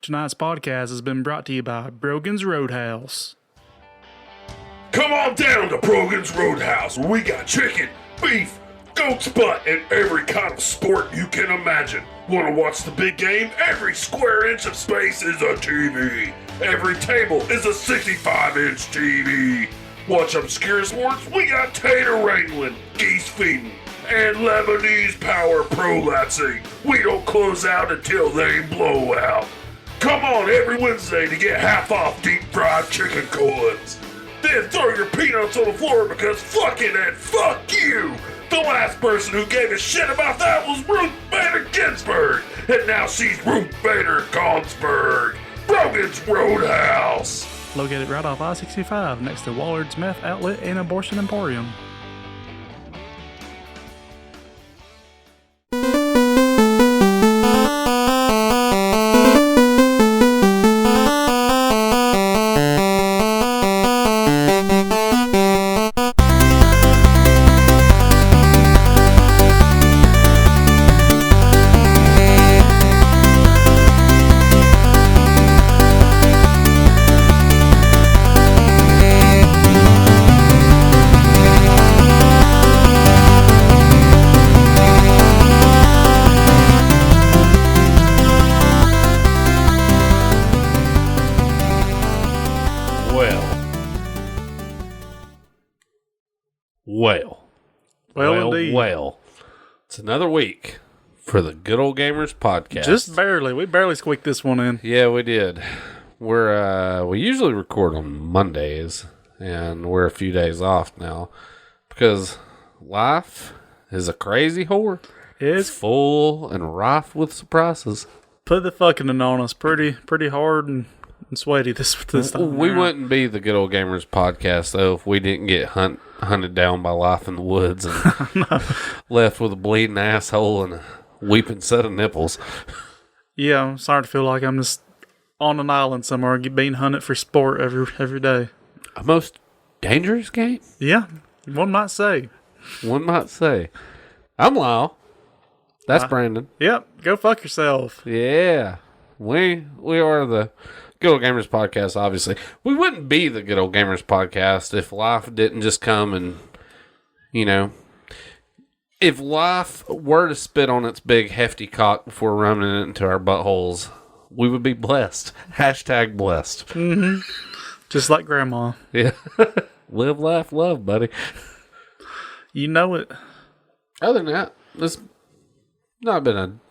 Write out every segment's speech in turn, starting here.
Tonight's podcast has been brought to you by Brogan's Roadhouse. Come on down to Brogan's Roadhouse, where we got chicken, beef, goat's butt, and every kind of sport you can imagine. Want to watch the big game? Every square inch of space is a TV. Every table is a 65-inch TV. Watch obscure sports? We got tater wrangling, geese feeding, and Lebanese power prolaxing. We don't close out until they blow out. Come on every Wednesday to get half off deep fried chicken coolers. Then throw your peanuts on the floor because fuck it and fuck you. The last person who gave a shit about that was Ruth Bader Ginsburg. And now she's Ruth Bader Gonsburg. Brogan's Roadhouse. Located right off I-65 next to Wallard's Meth Outlet and Abortion Emporium. Well, it's another week for the Good Old Gamers podcast. Just barely. We barely squeaked this one in. Yeah, we did. We usually record on Mondays, and we're a few days off now because life is a crazy whore. It's full and rife with surprises. Put the fucking on us pretty hard and sweaty this time. We wouldn't be the Good Old Gamers podcast, though, if we didn't get hunted down by life in the woods and left with a bleeding asshole and a weeping set of nipples. Yeah, I'm starting to feel like I'm just on an island somewhere being hunted for sport every day. A most dangerous game? Yeah, one might say. I'm Lyle. That's Brandon. Yep, go fuck yourself. Yeah, we are the Good Old Gamers podcast, obviously. We wouldn't be the Good Old Gamers podcast if life didn't just come and, if life were to spit on its big hefty cock before running it into our buttholes, we would be blessed. Hashtag blessed. Mm-hmm. Just like Grandma. Yeah. Live, laugh, love, buddy. You know it. Other than that, it's not been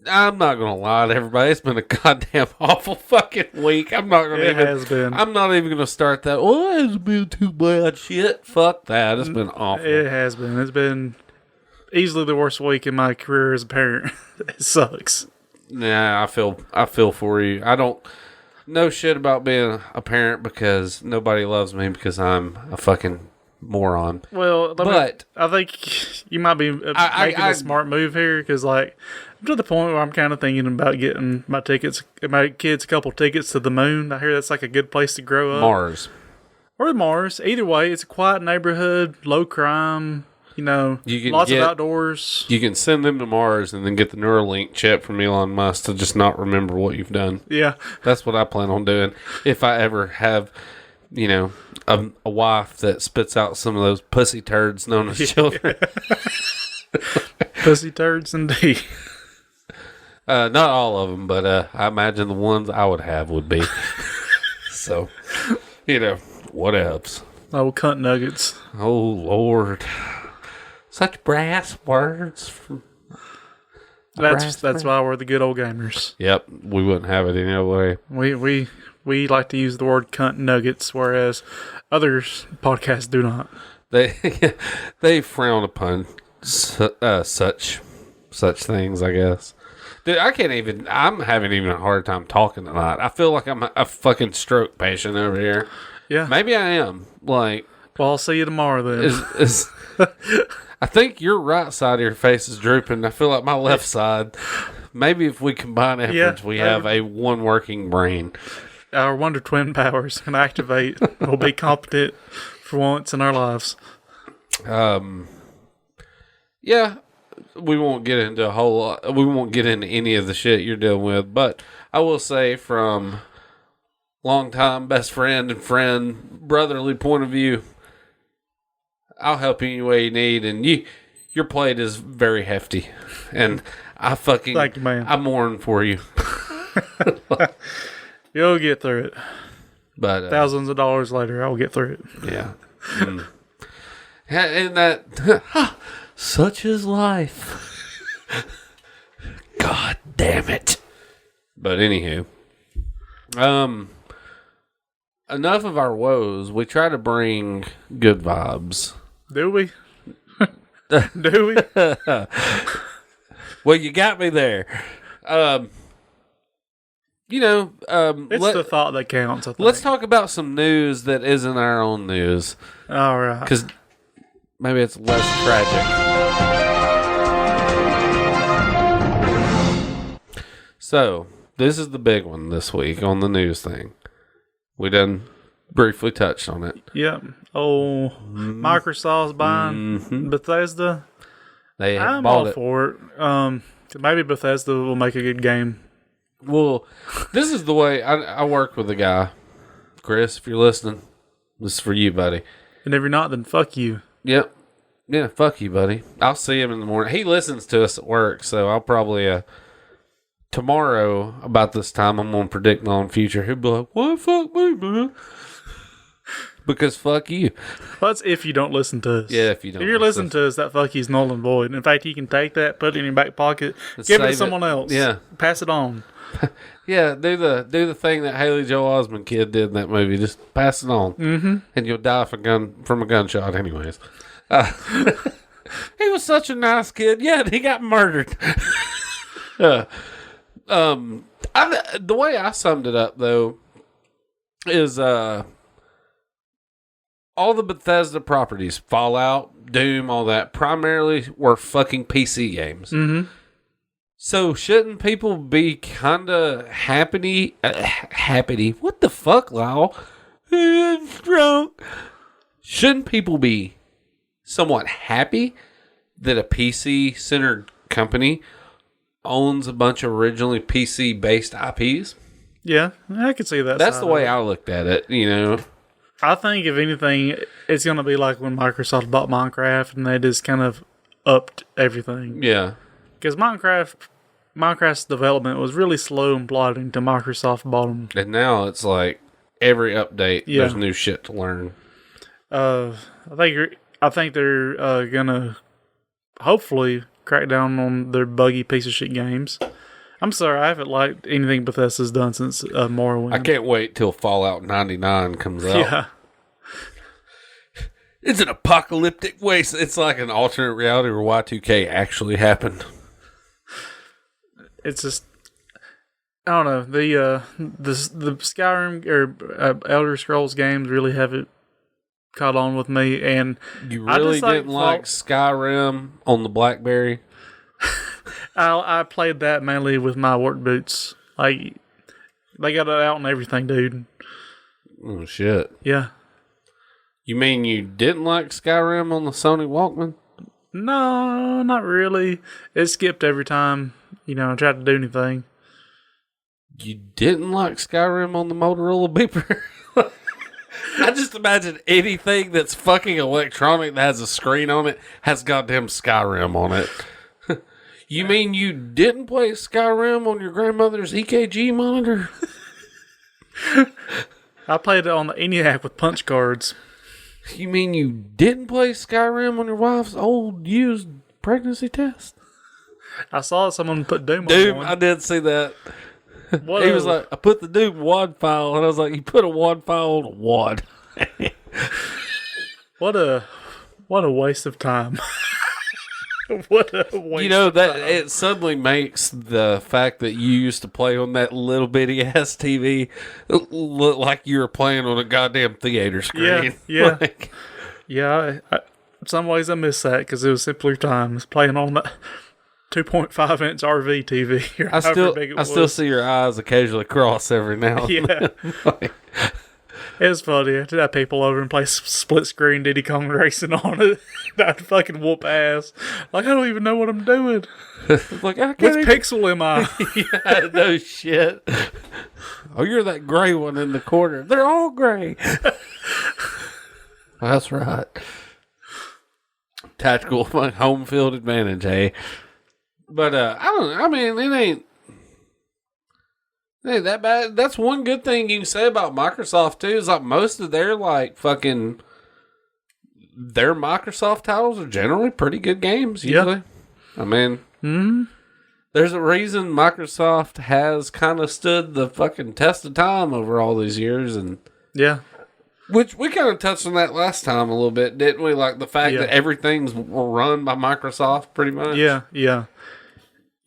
I'm not going to lie to everybody. It's been a goddamn awful fucking week. I'm not going to has been. I'm not even going to start that. Oh, it's been too bad. Shit. Fuck that. It's been awful. It has been. It's been easily the worst week in my career as a parent. It sucks. Nah, I feel for you. I don't know shit about being a parent because nobody loves me because I'm a fucking moron. Well, but I think you might be making a smart move here because, I'm to the point where I'm kind of thinking about getting my kids a couple tickets to the moon. I hear that's like a good place to grow up. Mars. Or Mars. Either way, it's a quiet neighborhood, low crime, lots of outdoors. You can send them to Mars and then get the Neuralink chip from Elon Musk to just not remember what you've done. Yeah. That's what I plan on doing. If I ever have, a wife that spits out some of those pussy turds known as children. Pussy turds indeed. Not all of them, but I imagine the ones I would have would be. So, what else? Oh, cunt nuggets. Oh, Lord. Such brass words. That's why we're the Good Old Gamers. Yep, we wouldn't have it any other way. We like to use the word cunt nuggets, whereas others podcasts do not. They frown upon such things, I guess. Dude, I'm having even a hard time talking tonight. I feel like I'm a fucking stroke patient over here. Yeah. Maybe I am. Well, I'll see you tomorrow then. I think your right side of your face is drooping. I feel like my left side. Maybe if we combine efforts, we have a one working brain. Our Wonder Twin powers can activate. We'll be competent for once in our lives. Yeah. we won't get into a whole lot. We won't get into any of the shit you're dealing with. But I will say, from longtime best friend and friend, brotherly point of view, I'll help you any way you need. And your plate is very hefty, and Thank you, man. I mourn for you. You'll get through it. But thousands of dollars later, I'll get through it. Yeah. And that, such is life. God damn it. But anywho, enough of our woes. We try to bring good vibes. Do we? Do we? Well, you got me there. It's the thought that counts, I think. Let's talk about some news that isn't our own news. All right. Because maybe it's less tragic. So, this is the big one this week on the news thing. We done briefly touched on it. Yep. Oh, Microsoft's buying Bethesda. I'm bought all it. for it. Maybe Bethesda will make a good game. Well, this is the way I work with a guy. Chris, if you're listening, this is for you, buddy. And if you're not, then fuck you. Yep. Yeah, fuck you, buddy. I'll see him in the morning. He listens to us at work, so I'll probably, tomorrow, about this time, I'm going to predict my own future. He'll be like, why fuck me, man? Because fuck you. Well, that's if you don't listen to us. Yeah, if you don't. If you're listening to us, that fuck you's null and void. In fact, you can take that, put it in your back pocket, give it to someone else. Yeah. Pass it on. Yeah, do the thing that Haley Joel Osment kid did in that movie. Just pass it on, and you'll die from a gunshot, anyways. He was such a nice kid. Yeah, he got murdered. The way I summed it up though is all the Bethesda properties, Fallout, Doom, all that, primarily were fucking PC games. Mm-hmm. So shouldn't people be kind of happy? What the fuck, Lyle? I'm drunk. Shouldn't people be somewhat happy that a PC-centered company owns a bunch of originally PC-based IPs? Yeah, I could see that. That's the way I looked at it, you know. I think, if anything, it's going to be like when Microsoft bought Minecraft and they just kind of upped everything. Yeah. Because Minecraft's development was really slow and plodding till Microsoft bought them. And now it's like every update, there's new shit to learn. I think they're gonna hopefully crack down on their buggy piece of shit games. I'm sorry, I haven't liked anything Bethesda's done since Morrowind. I can't wait till Fallout 99 comes out. Yeah. It's an apocalyptic waste. It's like an alternate reality where Y2K actually happened. It's just, I don't know, the Skyrim or Elder Scrolls games really haven't caught on with me, and you really didn't like Skyrim on the BlackBerry? I played that mainly with my work boots. Like, they got it out and everything, dude. Oh shit! Yeah. You mean you didn't like Skyrim on the Sony Walkman? No, not really. It skipped every time, I tried to do anything. You didn't like Skyrim on the Motorola beeper? I just imagine anything that's fucking electronic that has a screen on it has goddamn Skyrim on it. You mean you didn't play Skyrim on your grandmother's EKG monitor? I played it on the ENIAC with punch cards. You mean you didn't play Skyrim on your wife's old used pregnancy test? I saw someone put Doom on one. I did see that. He was like, I put the Doom WAD file, and I was like, you put a WAD file on a WAD. What a waste of time. What a waste of time. It suddenly makes the fact that you used to play on that little bitty ass TV look like you were playing on a goddamn theater screen. Yeah. Yeah. In some ways I miss that because it was simpler times playing on that 2.5 inch RV TV. I still see your eyes occasionally cross every now and then. It was funny. I did have people over and play split screen Diddy Kong Racing on it. I'd fucking whoop ass. Like, I don't even know what I'm doing. Like, I Which can't pixel am I? yeah, no shit. Oh, you're that gray one in the corner. They're all gray. That's right. Tactical home field advantage, hey. But I don't know. I mean, it ain't that bad. That's one good thing you can say about Microsoft too. Is like most of their their Microsoft titles are generally pretty good games. Usually, I mean, there's a reason Microsoft has kind of stood the fucking test of time over all these years, and which we kind of touched on that last time a little bit, didn't we? Like the fact that everything's run by Microsoft, pretty much. Yeah.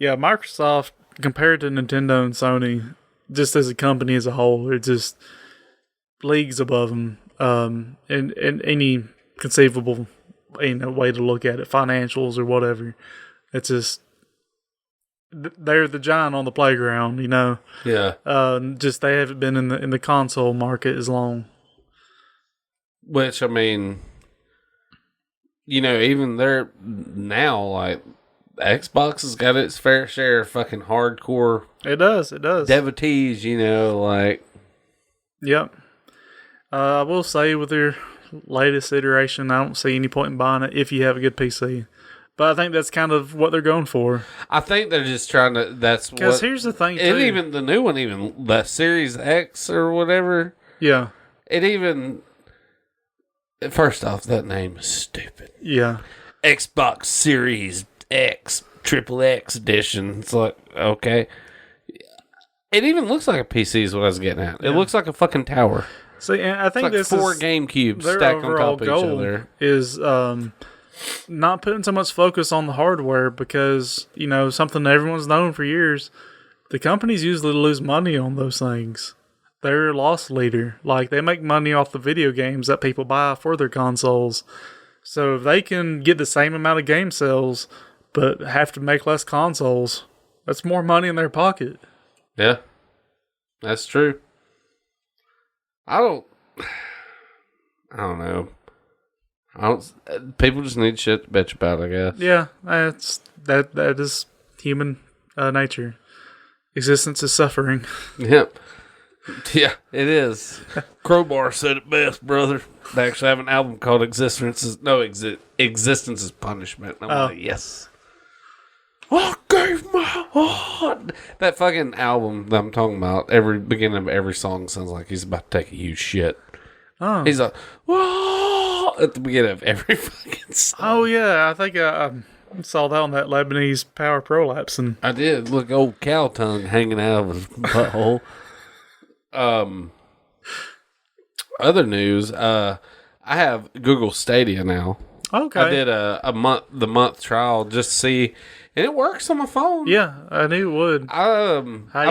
Microsoft Compared to Nintendo and Sony, just as a company as a whole, they're just leagues above them in any conceivable way to look at it, financials or whatever. It's just they're the giant on the playground, Yeah. Just they haven't been in the console market as long. Which I mean, even they're now like. Xbox has got its fair share of fucking hardcore. It does. Devotees, like. Yep. I will say with their latest iteration, I don't see any point in buying it if you have a good PC. But I think that's kind of what they're going for. I think they're just trying to. That's because here's the thing, and even the new one, even the Series X or whatever. Yeah. It even. First off, that name is stupid. Yeah. Xbox Series X, Triple X edition. It's like, okay. It even looks like a PC is what I was getting at. It looks like a fucking tower. See, and I think it's like this 4 GameCubes stacked on top of each other. Is not putting so much focus on the hardware because, something that everyone's known for years, the companies usually lose money on those things. They're a loss leader. Like, they make money off the video games that people buy for their consoles. So if they can get the same amount of game sales but have to make less consoles, that's more money in their pocket. Yeah, that's true. I don't know. People just need shit to bitch about, I guess. Yeah, that is human nature. Existence is suffering. Yep. Yeah, it is. Crowbar said it best, brother. They actually have an album called Existence is Punishment. And I'm like, yes. I gave my heart. That fucking album that I'm talking about, every beginning of every song sounds like he's about to take a huge shit. Oh. He's like, whoa, at the beginning of every fucking song. Oh, yeah. I think I saw that on that Lebanese power prolapse. And I did. Look, old cow tongue hanging out of his butthole. Other news, I have Google Stadia now. Okay. I did the month trial just to see, and it works on my phone. Yeah, I knew it would. I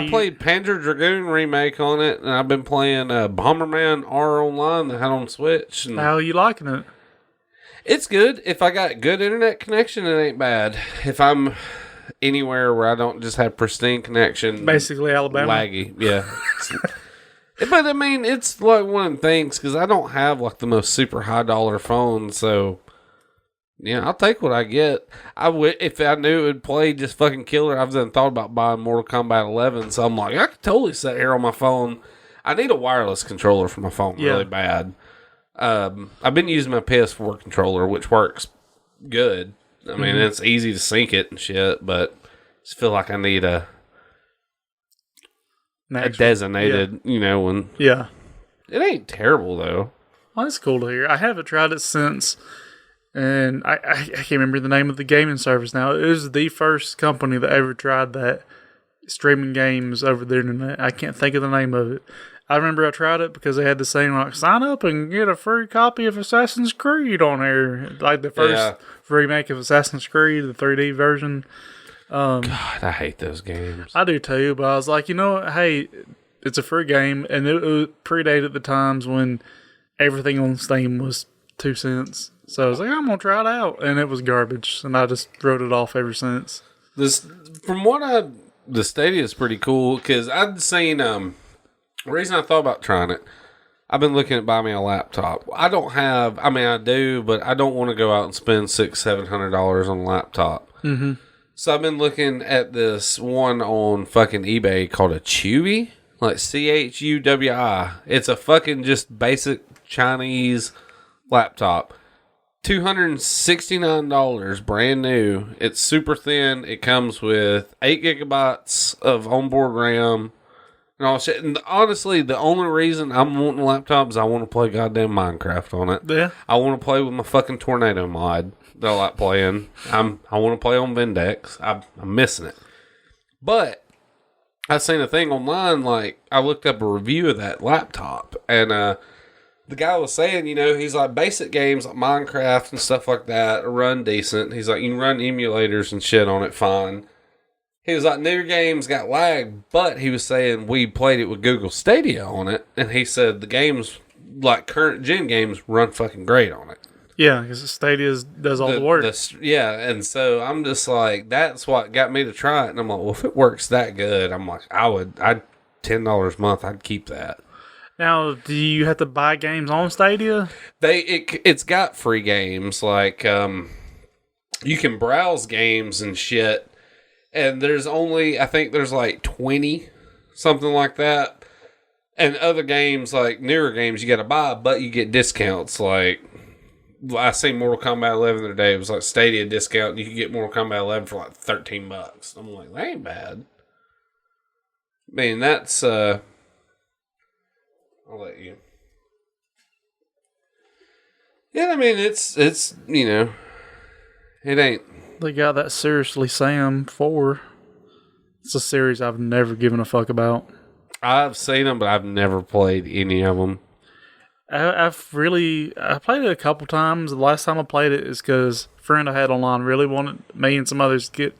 played Panzer Dragoon remake on it, and I've been playing Bomberman R Online that I had on Switch. And how are you liking it? It's good. If I got good internet connection, it ain't bad. If I'm anywhere where I don't just have pristine connection, basically Alabama, laggy, yeah. But I mean, it's like one of the things because I don't have like the most super high dollar phone, so yeah, I'll take what I get. If I knew it would play just fucking killer. I've then thought about buying Mortal Kombat 11, so I'm like, I could totally sit here on my phone. I need a wireless controller for my phone really bad. I've been using my PS4 controller, which works good. I mean, it's easy to sync it and shit, but I just feel like I need a designated, one. Yeah. It ain't terrible, though. Well, that's cool to hear. I haven't tried it since, and I can't remember the name of the gaming service now. It was the first company that ever tried that, streaming games over the internet. I can't think of the name of it. I remember I tried it because they had the saying, like, sign up and get a free copy of Assassin's Creed on there. Like the first remake of Assassin's Creed, the 3D version. God, I hate those games. I do too, but I was like, hey, it's a free game, and it predated the times when everything on Steam was 2 cents. So I was like, I'm going to try it out, and it was garbage, and I just wrote it off ever since. The Stadia is pretty cool, because I'd seen, the reason I thought about trying it, I've been looking at buying me a laptop. I do, but I don't want to go out and spend $600-$700 on a laptop. Mm-hmm. So I've been looking at this one on fucking eBay called a Chuwi, like CHUWI. It's a fucking just basic Chinese laptop. $269, brand new. It's super thin. It comes with 8 gigabytes of onboard RAM and all shit. And honestly, the only reason I'm wanting a laptop is I want to play goddamn Minecraft on it. Yeah. I want to play with my fucking Tornado mod that I like playing. I want to play on Vindex. I'm missing it. But I seen a thing online, like, I looked up a review of that laptop, and the guy was saying, he's like, basic games like Minecraft and stuff like that run decent. He's like, you can run emulators and shit on it fine. He was like, newer games got lag, but he was saying we played it with Google Stadia on it, and he said the games, like current gen games, run fucking great on it. Yeah, because Stadia does all the work. And so I'm just like, that's what got me to try it. And I'm like, well, if it works that good, I'm like, I'd $10 a month, I'd keep that. Now, do you have to buy games on Stadia? It's got free games, like you can browse games and shit, and I think there's like 20, something like that. And other games, like newer games, you got to buy, but you get discounts, like. I seen Mortal Kombat 11 the other day. It was like Stadia discount. You could get Mortal Kombat 11 for like $13. I'm like, that ain't bad. I mean, that's, I'll let you. Yeah, I mean, it's, it ain't. They got that Seriously Sam 4. It's a series I've never given a fuck about. I've seen them, but I've never played any of them. I played it a couple times. The last time I played it is because a friend I had online really wanted me and some others to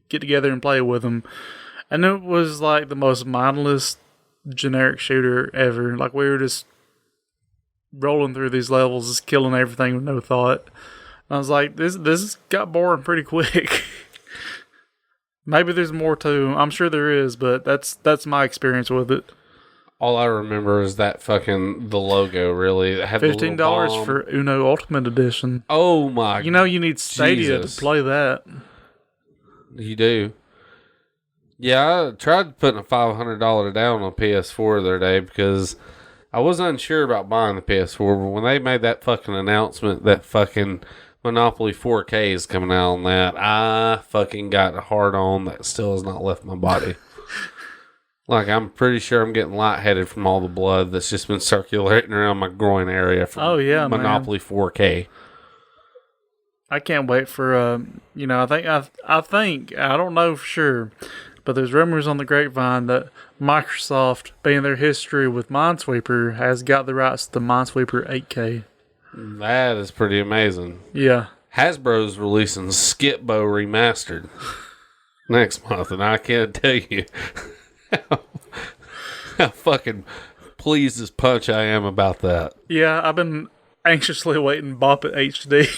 get together and play with him. And it was like the most mindless generic shooter ever. Like we were just rolling through these levels, just killing everything with no thought. And I was like, this got boring pretty quick. Maybe there's more to. I'm sure there is, but that's my experience with it. All I remember is that fucking the logo. Really, it had $15 for Uno Ultimate Edition. Oh my! You need Stadia to play that. You do. Yeah, I tried putting a $500 down on PS4 the other day because I was unsure about buying the PS4. But when they made that fucking announcement that fucking Monopoly 4K is coming out on that, I fucking got a hard on that still has not left my body. Like, I'm pretty sure I'm getting lightheaded from all the blood that's just been circulating around my groin area from Monopoly 4K. I can't wait for, I think, I don't know for sure, but there's rumors on the grapevine that Microsoft, being their history with Minesweeper, has got the rights to Minesweeper 8K. That is pretty amazing. Yeah. Hasbro's releasing Skip-Bo Remastered next month, and I can't tell you how fucking pleased as punch I am about that. Yeah, I've been anxiously waiting Bop It HD.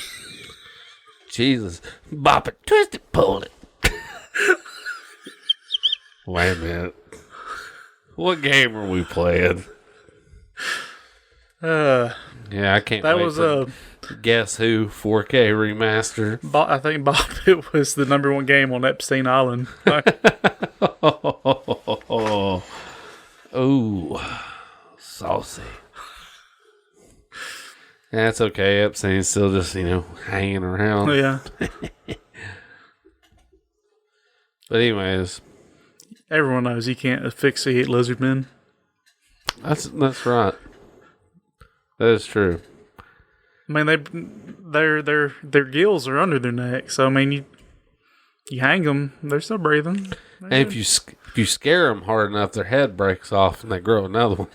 Jesus. Bop it, twist it, pull it. Wait a minute. What game are we playing? Yeah, I can't that wait was for Guess Who 4K remaster. I think Bop It was the number one game on Epstein Island. Oh, saucy. That's okay. Epstein's still just, hanging around. Yeah. But anyways. Everyone knows you can't asphyxiate lizard men. That's right. That is true. I mean, their gills are under their neck, so I mean, you hang them, they're still breathing. And if you scare them hard enough, their head breaks off and they grow another one.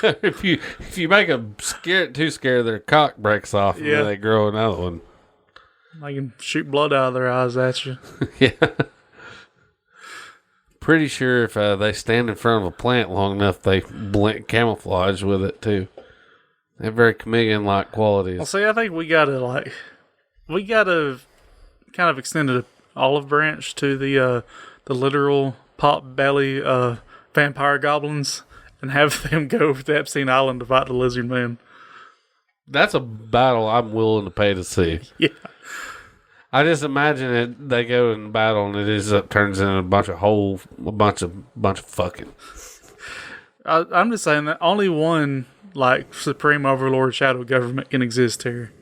if you make them too scared, their cock breaks off and then they grow another one. They can shoot blood out of their eyes at you. Yeah. Pretty sure if they stand in front of a plant long enough, they blink camouflage with it too. They have very chameleon-like qualities. Well, see, I think we gotta kind of extend an olive branch to the literal pot belly vampire goblins and have them go over to Epstein Island to fight the lizard man. That's a battle I'm willing to pay to see. Yeah. I just imagine it. They go in battle and it turns into a bunch of fucking. I'm just saying that only one like supreme overlord shadow government can exist here.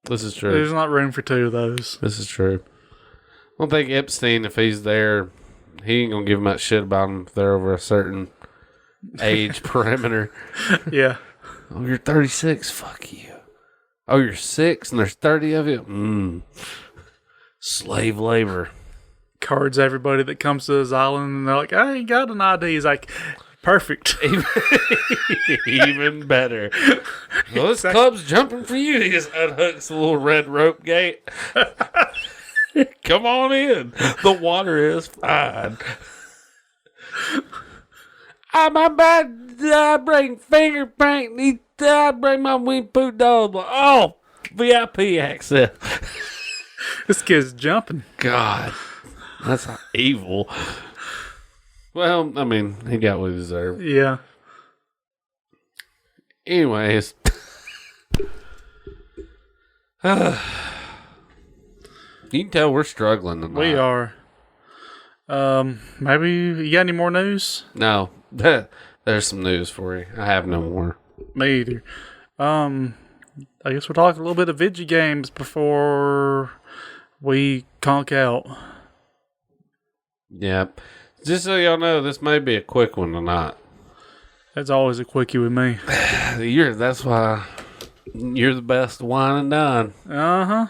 This is true. There's not room for two of those. This is true. I don't think Epstein, if he's there, he ain't gonna give much shit about them if they're over a certain age perimeter. Yeah. Oh, you're 36. Fuck you. Oh, you're 6 and there's 30 of you? Slave labor. Cards everybody that comes to his island and they're like, I ain't got an ID. He's like, perfect. Even better. Well, this club's jumping for you. He just unhooks the little red rope gate. Come on in. The water is fine. I'm bad. I bring finger paint. I bring my wing poo dog. Oh, VIP access. This kid's jumping. God, that's evil. Well, I mean, he got what he deserved. Yeah. Anyways. You can tell we're struggling tonight. We are. Maybe you got any more news? No. There's some news for you. I have no more. Me either. I guess we'll talk a little bit of video games before we conk out. Yep. Just so y'all know, this may be a quick one tonight. That's always a quickie with me. That's why you're the best wine and dine. Uh-huh.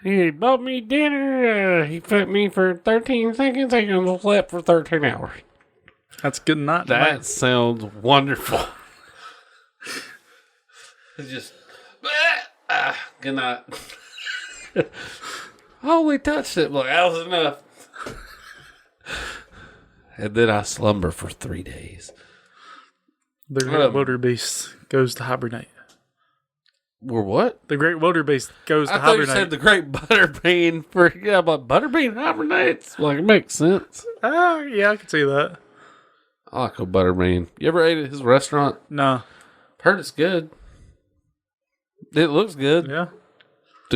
He bought me dinner. He fed me for 13 seconds. I slept for 13 hours. That's a good night. That sounds wonderful. Just good night. Holy touched it. Like, that was enough. And then I slumber for 3 days. The great wildebeest goes to hibernate. We're what? The great wildebeest goes to I thought hibernate. you said the great butterbean but butterbean hibernates. Like, it makes sense. Yeah, I can see that. I like a butterbean. You ever ate at his restaurant? No. Heard it's good. It looks good. Yeah.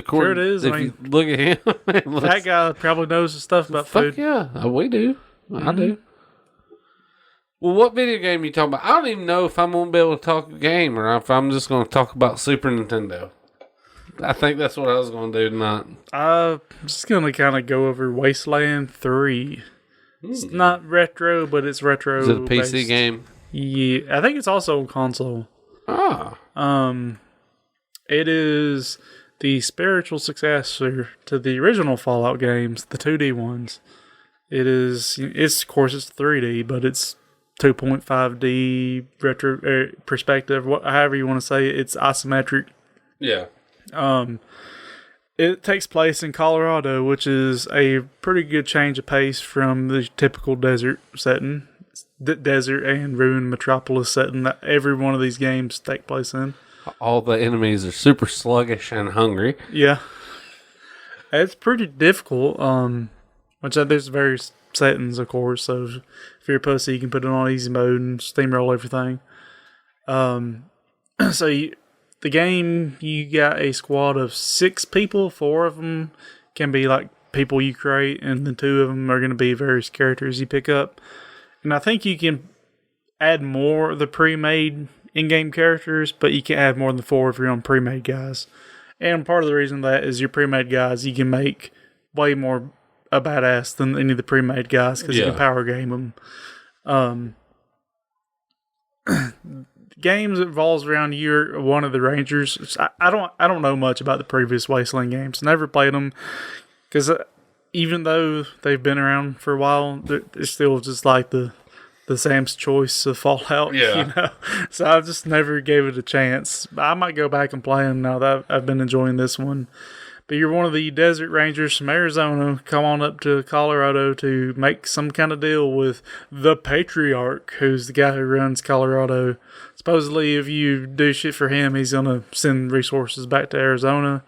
Sure it is. If you look at him, that guy probably knows the stuff about food. Yeah, we do. I do. Well, what video game are you talking about? I don't even know if I'm going to be able to talk a game or if I'm just going to talk about Super Nintendo. I think that's what I was going to do tonight. I'm just going to kind of go over Wasteland 3. It's not retro, but it's retro. Is it a PC game? Yeah, I think it's also on console. Ah. It is the spiritual successor to the original Fallout games, the 2D ones. Of course, it's 3D, but it's 2.5D retro perspective, however you want to say it. It's isometric. Yeah. It takes place in Colorado, which is a pretty good change of pace from the typical desert setting. Desert and ruined metropolis setting that every one of these games take place in. All the enemies are super sluggish and hungry. Yeah. It's pretty difficult. Which there's various settings, of course. So if you're a pussy, you can put it on easy mode and steamroll everything. The game, you got a squad of 6 people. 4 of them can be like people you create, and then 2 of them are going to be various characters you pick up. And I think you can add more of the pre-made in-game characters, but you can't add more than 4 of your own pre-made guys. And part of the reason that is your pre-made guys, you can make way more a badass than any of the pre-made guys because you can power game them. Games revolves around you're one of the Rangers. I don't know much about the previous Wasteland games. Never played them because even though they've been around for a while, they're still just like the Sam's Choice of Fallout. Yeah. You know? So I just never gave it a chance. I might go back and play them now that I've been enjoying this one. But you're one of the desert rangers from Arizona. Come on up to Colorado to make some kind of deal with the Patriarch, who's the guy who runs Colorado. Supposedly, if you do shit for him, he's going to send resources back to Arizona.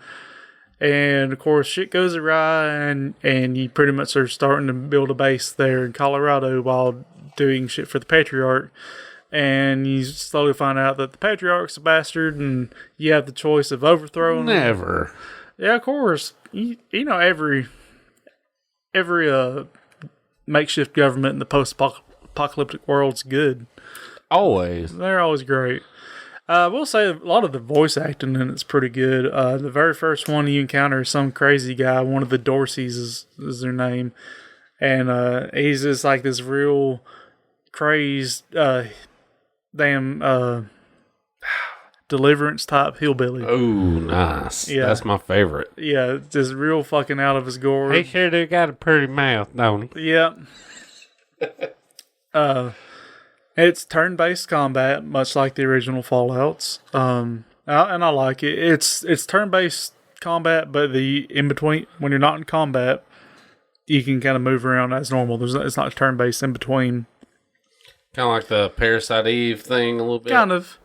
And of course, shit goes awry, and you pretty much are starting to build a base there in Colorado while doing shit for the Patriarch. And you slowly find out that the Patriarch's a bastard, and you have the choice of overthrowing him. Never. Yeah, of course. You know, every makeshift government in the post-apocalyptic world's good. Always. They're always great. I will say a lot of the voice acting in it's pretty good. The very first one you encounter is some crazy guy. One of the Dorseys is their name. And he's just like this real crazed, Deliverance type hillbilly. Oh, nice. Yeah. That's my favorite. Yeah, just real fucking out of his gourd. He sure do got a pretty mouth, don't he? Yeah. It's turn-based combat, much like the original Fallouts. And I like it. It's turn-based combat, but the in between, when you're not in combat, you can kind of move around as normal. It's not turn-based in between. Kind of like the Parasite Eve thing a little bit. Kind of.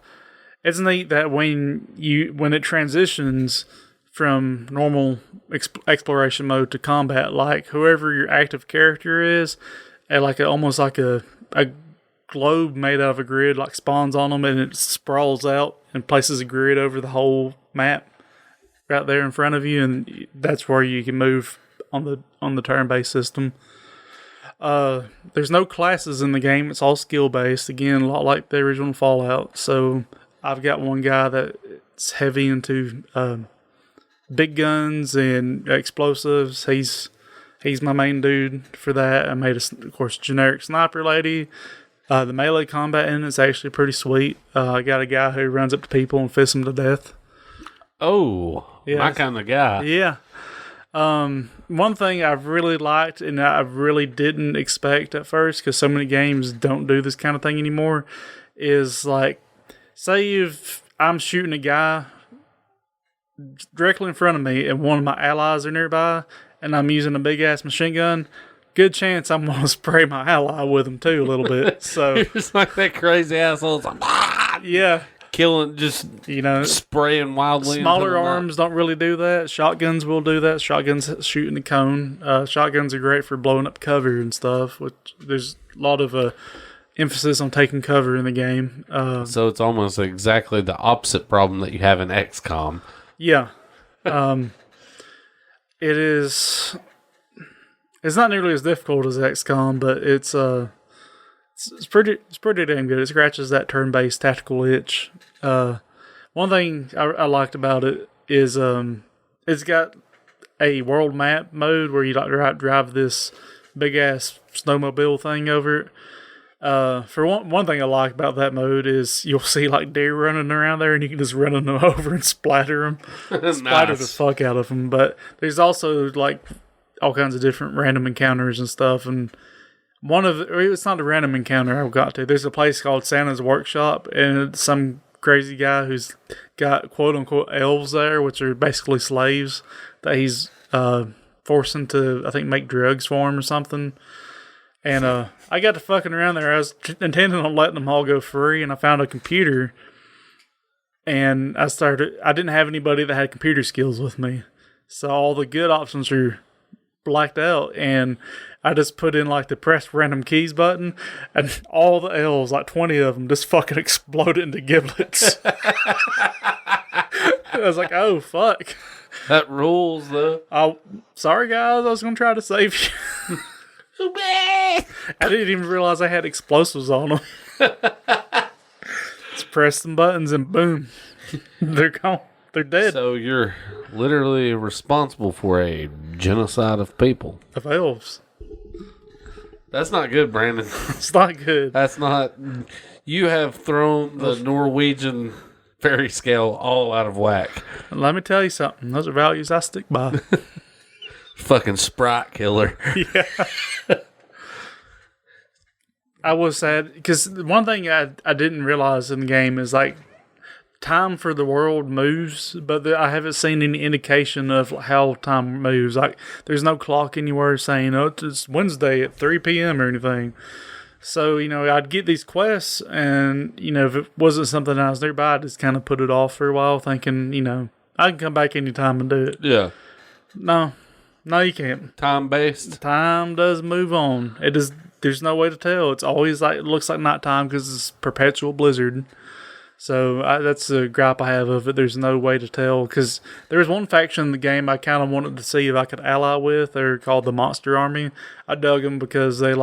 It's neat that when it transitions from normal exploration mode to combat, like whoever your active character is, and like almost like a globe made out of a grid like spawns on them, and it sprawls out and places a grid over the whole map right there in front of you, and that's where you can move on the turn-based system. There's no classes in the game. It's all skill-based. Again, a lot like the original Fallout. So I've got one guy that's heavy into big guns and explosives. He's my main dude for that. I made of course, generic sniper lady. The melee combat in it's actually pretty sweet. I got a guy who runs up to people and fists them to death. Oh, yeah. My kind of guy. Yeah. One thing I've really liked and I really didn't expect at first, because so many games don't do this kind of thing anymore, is like, say if I'm shooting a guy directly in front of me and one of my allies are nearby and I'm using a big ass machine gun, good chance I'm going to spray my ally with him too a little bit. So it's like that crazy asshole. It's like, yeah. Killing, just, spraying wildly. Smaller arms don't really do that. Shotguns will do that. Shotguns shoot in the cone. Shotguns are great for blowing up cover and stuff, which there's a lot of emphasis on taking cover in the game. So it's almost exactly the opposite problem that you have in XCOM. Yeah. It is... It's not nearly as difficult as XCOM, but it's pretty damn good. It scratches that turn-based tactical itch. One thing I liked about it is it's got a world map mode where you drive this big ass snowmobile thing over it. For one thing I like about that mode is you'll see like deer running around there, and you can just run them over and splatter them, splatter the fuck out of them. But there's also like all kinds of different random encounters and stuff, and it's not a random encounter I've got to. There's a place called Santa's Workshop, and it's some crazy guy who's got quote unquote elves there, which are basically slaves that he's forcing to, I think, make drugs for him or something. And I got to fucking around there. I was intending on letting them all go free, and I found a computer, and I didn't have anybody that had computer skills with me, so all the good options are blacked out, and I just put in like the press random keys button, and all the elves, like 20 of them, just fucking exploded into giblets. I was like, oh fuck. That rules though. Oh, sorry guys, I was gonna try to save you. I didn't even realize I had explosives on them. Just press some buttons and boom, they're gone. They're dead. So you're literally responsible for a genocide of people. Of elves. That's not good, Brandon. It's not good. That's not... You have thrown the Norwegian fairy scale all out of whack. Let me tell you something. Those are values I stick by. Fucking Sprite killer. Yeah. I was sad, because one thing I didn't realize in the game is like, time for the world moves, but I haven't seen any indication of how time moves. Like, there's no clock anywhere saying, oh, it's Wednesday at 3 p.m. or anything. So, I'd get these quests, and, if it wasn't something I was nearby, I'd just kind of put it off for a while, thinking, I can come back anytime and do it. Yeah. No, you can't. Time based. Time does move on. It is. There's no way to tell. It's always like it looks like nighttime because it's perpetual blizzard. So that's a gripe I have of it. There's no way to tell because there's one faction in the game I kind of wanted to see if I could ally with. They're called the Monster Army. I dug them because they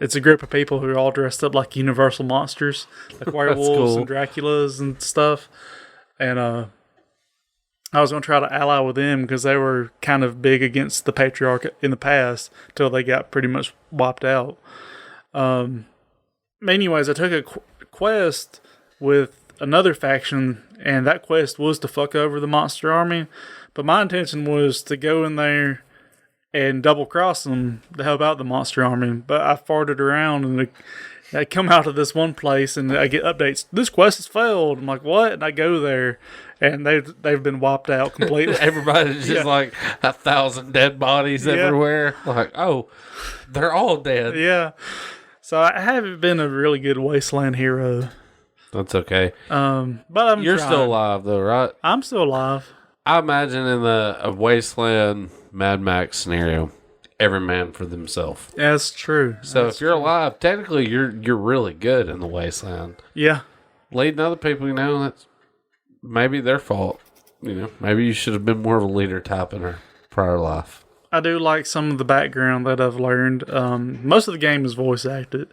it's a group of people who are all dressed up like Universal monsters, like werewolves and Draculas and stuff. And I was going to try to ally with them because they were kind of big against the Patriarch in the past till they got pretty much wiped out. Anyways, I took a quest with another faction, and that quest was to fuck over the Monster Army. But my intention was to go in there and double cross them to help out the Monster Army. But I farted around, and I come out of this one place, and I get updates. This quest has failed. I'm like, what? And I go there, and they've been wiped out completely. Everybody's just like 1,000 dead bodies everywhere. Like, oh, they're all dead. Yeah. So I haven't been a really good Wasteland hero. That's okay. But You're still alive, though, right? I'm still alive. I imagine in a Wasteland Mad Max scenario, every man for themselves. That's true. So if you're alive, technically you're really good in the Wasteland. Yeah. Leading other people, that's maybe their fault. Maybe you should have been more of a leader type in a prior life. I do like some of the background that I've learned. Most of the game is voice acted.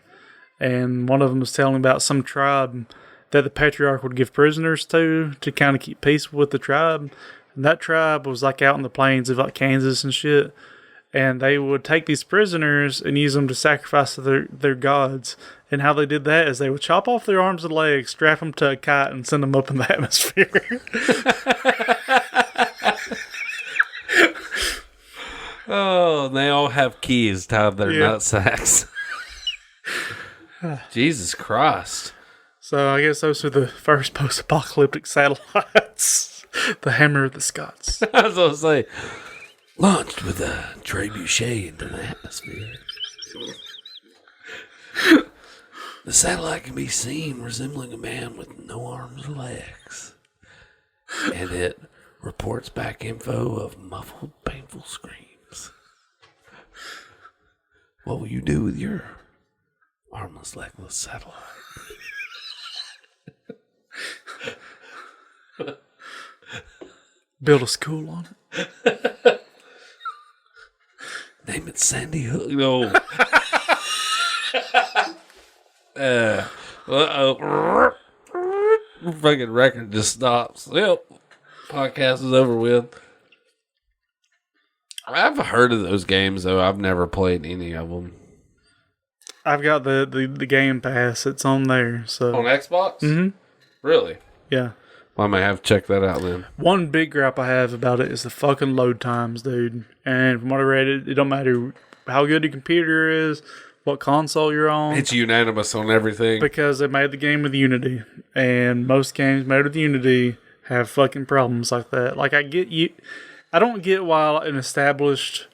And one of them was telling me about some tribe that the Patriarch would give prisoners to kind of keep peace with the tribe. And that tribe was like out in the plains of like Kansas and shit. And they would take these prisoners and use them to sacrifice to their gods. And how they did that is they would chop off their arms and legs, strap them to a kite, and send them up in the atmosphere. Oh, they all have keys tied to their nut sacks. Jesus Christ. So I guess those are the first post-apocalyptic satellites. The Hammer of the Scots. I was going to say, launched with a trebuchet into the atmosphere. The satellite can be seen resembling a man with no arms or legs. And it reports back info of muffled, painful screams. What will you do with your armless, legless satellite? Build a school on it. Name it Sandy Hook. No. Fucking record just stops. Yep. Podcast is over with. I've heard of those games, though. I've never played any of them. I've got the Game Pass. It's on there. So on Xbox? Mm-hmm. Really? Yeah. Well, I may have to check that out then. One big gripe I have about it is the fucking load times, dude. And from what I read, it don't matter how good your computer is, what console you're on. It's unanimous on everything. Because they made the game with Unity. And most games made with Unity have fucking problems like that. Like, I don't get why an established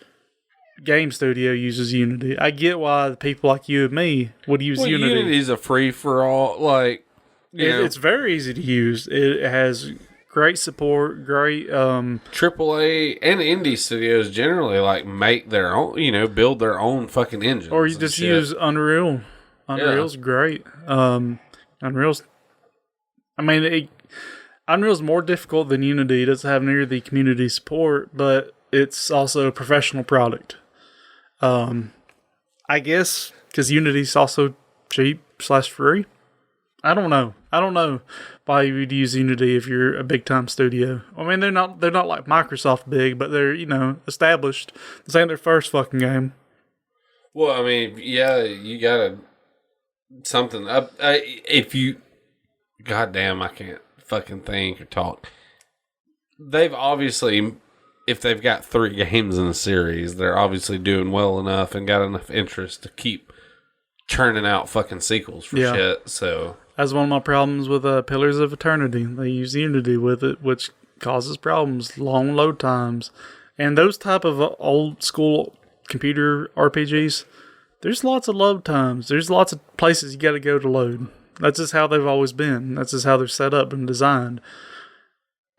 game studio uses Unity. I get why the people like you and me would use Unity. Unity's a free-for-all, like... It's very easy to use. It has great support, great... AAA and indie studios generally, like, make their own, build their own fucking engines. Or you just use Unreal. Unreal's great. Unreal's more difficult than Unity. It doesn't have near the community support, but it's also a professional product. I guess, because Unity's also cheap/free. I don't know why you would use Unity if you're a big time studio. I mean, they're not like Microsoft big, but they're, established. This ain't their first fucking game. Well, I mean, yeah, you gotta something up. If you, goddamn, I can't fucking think or talk. They've obviously, if they've got 3 games in the series, they're obviously doing well enough and got enough interest to keep churning out fucking sequels for shit. So that's one of my problems with Pillars of Eternity. They use Unity with it, which causes problems, long load times, and those type of old school computer RPGs. There's lots of load times. There's lots of places you got to go to load. That's just how they've always been. That's just how they're set up and designed.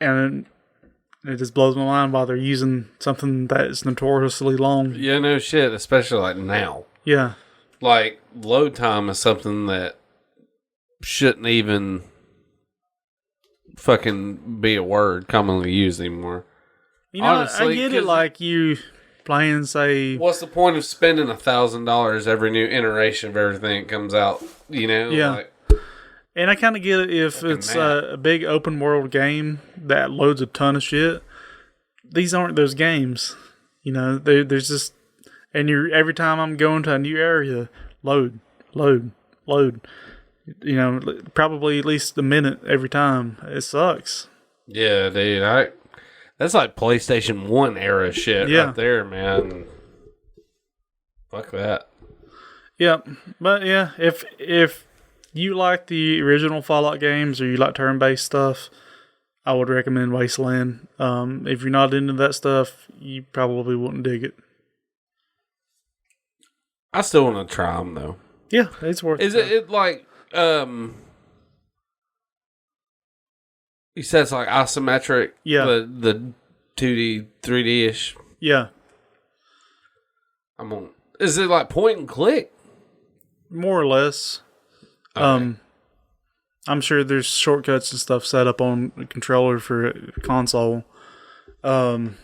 And It just blows my mind why they're using something that is notoriously long. Yeah, no shit, especially like now. Yeah. Like, load time is something that shouldn't even fucking be a word commonly used anymore. You know, honestly, I get it, like you playing, say... What's the point of spending $1,000 every new iteration of everything that comes out, you know? Yeah. Like, and I kind of get it if it's a big open world game that loads a ton of shit. These aren't those games. You know, there's just... And every time I'm going to a new area, load. You know, probably at least a minute every time. It sucks. Yeah, dude. That's like PlayStation 1 era shit right there, man. Fuck that. Yeah, but yeah, if you like the original Fallout games or you like turn-based stuff, I would recommend Wasteland. If you're not into that stuff, you probably wouldn't dig it. I still want to try them though. Yeah, it's worth it. Is it like you said it's like isometric? Yeah. The 2D, 3D-ish? Yeah. Is it like point and click? More or less. Okay. I'm sure there's shortcuts and stuff set up on the controller for a console. Another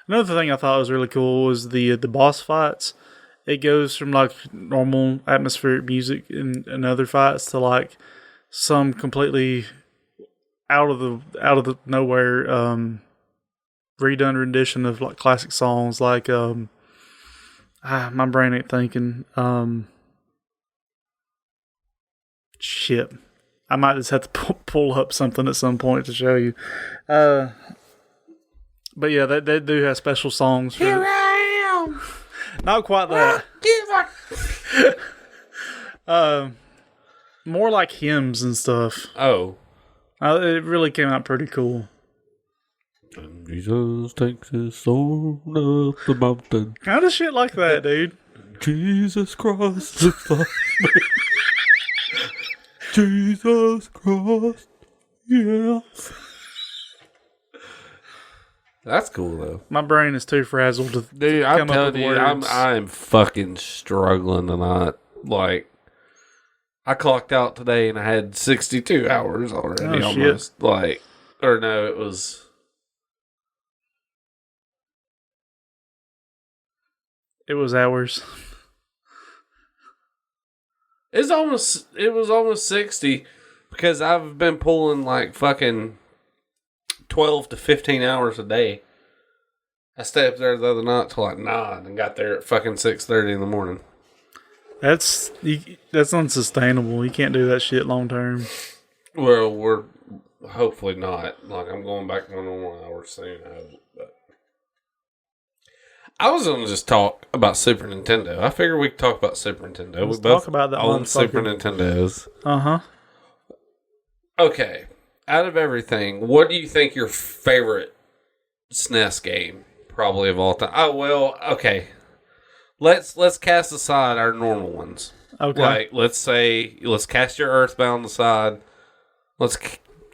thing I thought was really cool was the boss fights. It goes from like normal atmospheric music and other fights to like some completely out of the nowhere redone rendition of like classic songs like my brain ain't thinking. Shit. I might just have to pull up something at some point to show you. But yeah, they do have special songs for Here I am. Not quite that. More like hymns and stuff. Oh. It really came out pretty cool. And Jesus takes his soul up the mountain. Kind of shit like that, dude. Jesus Christ. Jesus Christ. Yeah. That's cool though. My brain is too frazzled to dude. I'm telling you, words. I'm fucking struggling tonight. Like, I clocked out today and I had 62 hours already. Almost. Shit. Like, or no, it was. It was hours. It was almost 60 because I've been pulling like fucking 12 to 15 hours a day. I stayed up there the other night till like 9 and got there at fucking 6:30 in the morning. That's unsustainable. You can't do that shit long term. Well, we're hopefully not. Like, I'm going back to my normal hours soon, I hope. But I was going to just talk about Super Nintendo. I figured we could talk about Super Nintendo. Let's talk about that own Super Nintendos. Uh-huh. Okay. Out of everything, what do you think your favorite SNES game probably of all time? Oh, well, okay. Let's cast aside our normal ones. Okay. Like, let's cast your Earthbound aside. Let's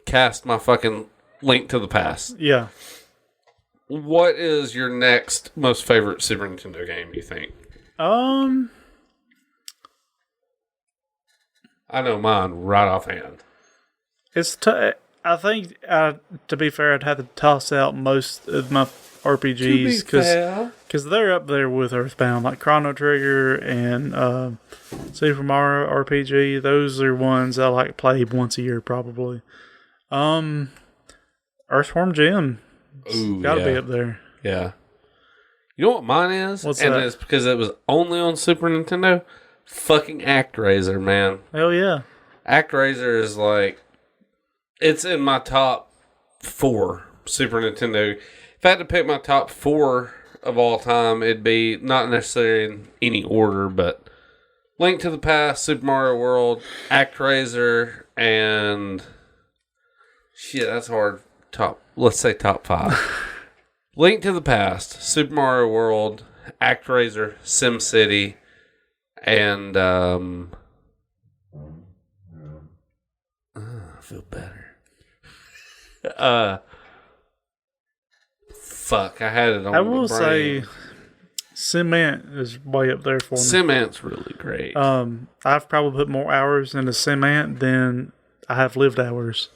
cast my fucking Link to the Past. Yeah. What is your next most favorite Super Nintendo game, you think? I know mine right offhand. I think, to be fair, I'd have to toss out most of my RPGs because they're up there with Earthbound, like Chrono Trigger and Super Mario RPG. Those are ones I like play once a year, probably. Earthworm Jim, gotta be up there. Yeah. You know what mine is? What's and that? it's because it was only on Super Nintendo. Fucking ActRaiser, man. Hell yeah. ActRaiser is like, it's in my top 4 Super Nintendo. If I had to pick my top 4 of all time, it'd be not necessarily in any order, but Link to the Past, Super Mario World, ActRaiser, and shit, that's hard. Let's say top 5. Link to the Past, Super Mario World, ActRaiser, SimCity, and I feel better. fuck, I had it on I the will brain. say, Cement is way up there for me. Cement's really great. I've probably put more hours into Cement than I have lived hours.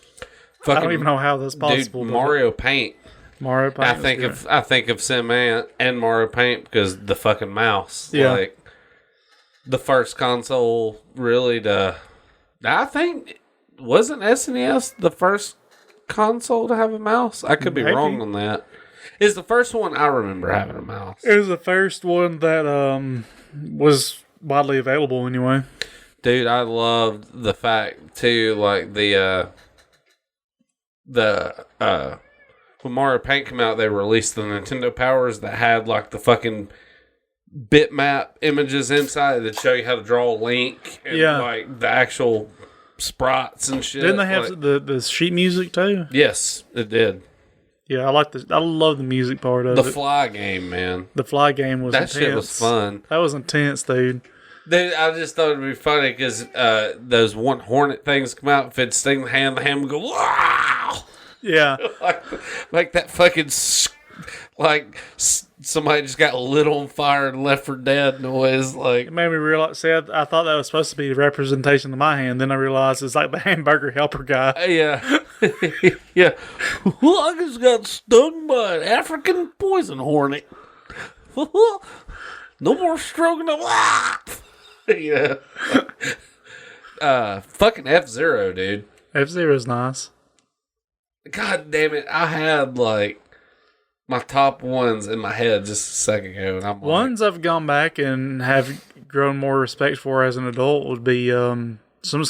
Fucking, I don't even know how that's possible. Dude, Mario Paint. Mario Paint. I think of Cement and Mario Paint because the fucking mouse. Yeah. Like the first console really I think wasn't SNES the first console to have a mouse? I could be wrong on that. It's the first one I remember having a mouse. It was the first one that was widely available anyway. Dude, I loved the fact too, like when Mario Paint came out, they released the Nintendo Powers that had like the fucking bitmap images inside that show you how to draw a Link and like the actual sprites and shit. Didn't they have the sheet music too? Yes, it did. Yeah, I love the music part of it. The Fly game, man. The Fly game was intense. That shit was fun. That was intense, dude. Dude, I just thought it'd be funny because those one Hornet things come out. If it'd sting the hand would go, wow! Yeah. like that fucking, somebody just got lit on fire and left for dead noise. Like, it made me realize, I thought that was supposed to be the representation of my hand. Then I realized it's like the hamburger helper guy. Yeah. Yeah. Well, I just got stung by an African poison hornet. No more stroking of yeah. Fucking F-Zero, dude. F-Zero's nice. God damn it. I had like my top ones in my head just a second ago. And I'm ones I've gone back and have grown more respect for as an adult would be some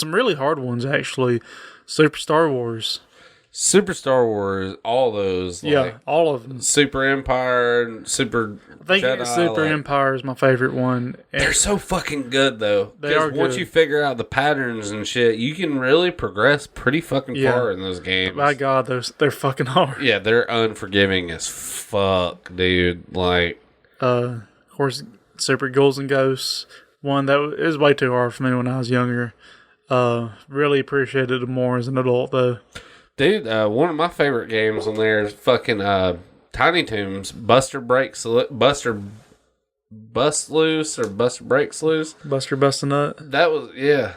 really hard ones, actually. Super Star Wars. Super Star Wars, all those. Yeah, all of them. Super Empire, Super I think Jedi, Super Empire is my favorite one. They're so fucking good, though. They are good. Once you figure out the patterns and shit, you can really progress pretty fucking far in those games. My God, they're fucking hard. Yeah, they're unforgiving as fuck, dude. Like, of course, Super Ghouls and Ghosts. One that was way too hard for me when I was younger. Really appreciated it more as an adult, though. Dude, one of my favorite games on there is fucking Tiny Toons, Buster Bust Loose or Buster Breaks Loose. Buster Bust a Nut. That was, yeah,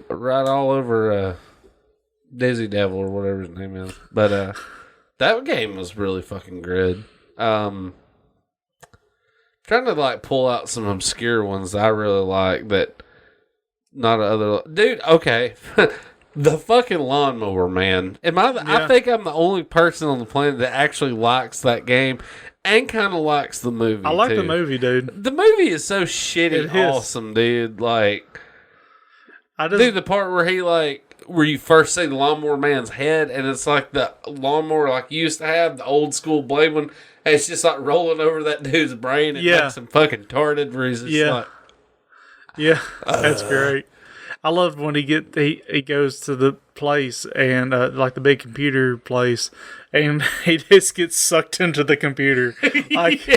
right all over Dizzy Devil or whatever his name is. But that game was really fucking good. Trying to like pull out some obscure ones that I really like that not other. Dude, okay. The fucking lawnmower, man. I think I'm the only person on the planet that actually likes that game and kind of likes the movie. I like the movie, dude. The movie is so shitty awesome, dude. Like, dude, the part where you first see the lawnmower man's head and it's like the lawnmower like you used to have, the old school blade one, and it's just like rolling over that dude's brain and makes him fucking retarded where he's just like... Yeah, that's great. I love when he goes to the place and like the big computer place, and he just gets sucked into the computer. Like,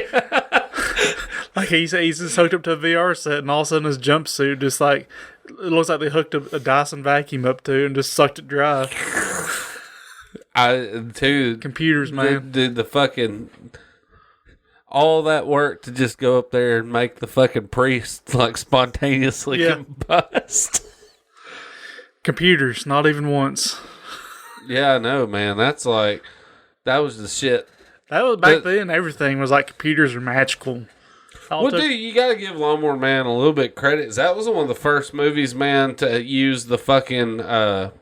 like he's just hooked up to a VR set, and all of a sudden his jumpsuit just like it looks like they hooked a Dyson vacuum up to and just sucked it dry. Computers, man, the fucking. All that work to just go up there and make the fucking priest like spontaneously combust. Computers, not even once. Yeah, I know, man. That was the shit. That was back then. Everything was like computers are magical. Dude, you got to give Lawnmower Man a little bit credit. That was one of the first movies, man, to use the fucking like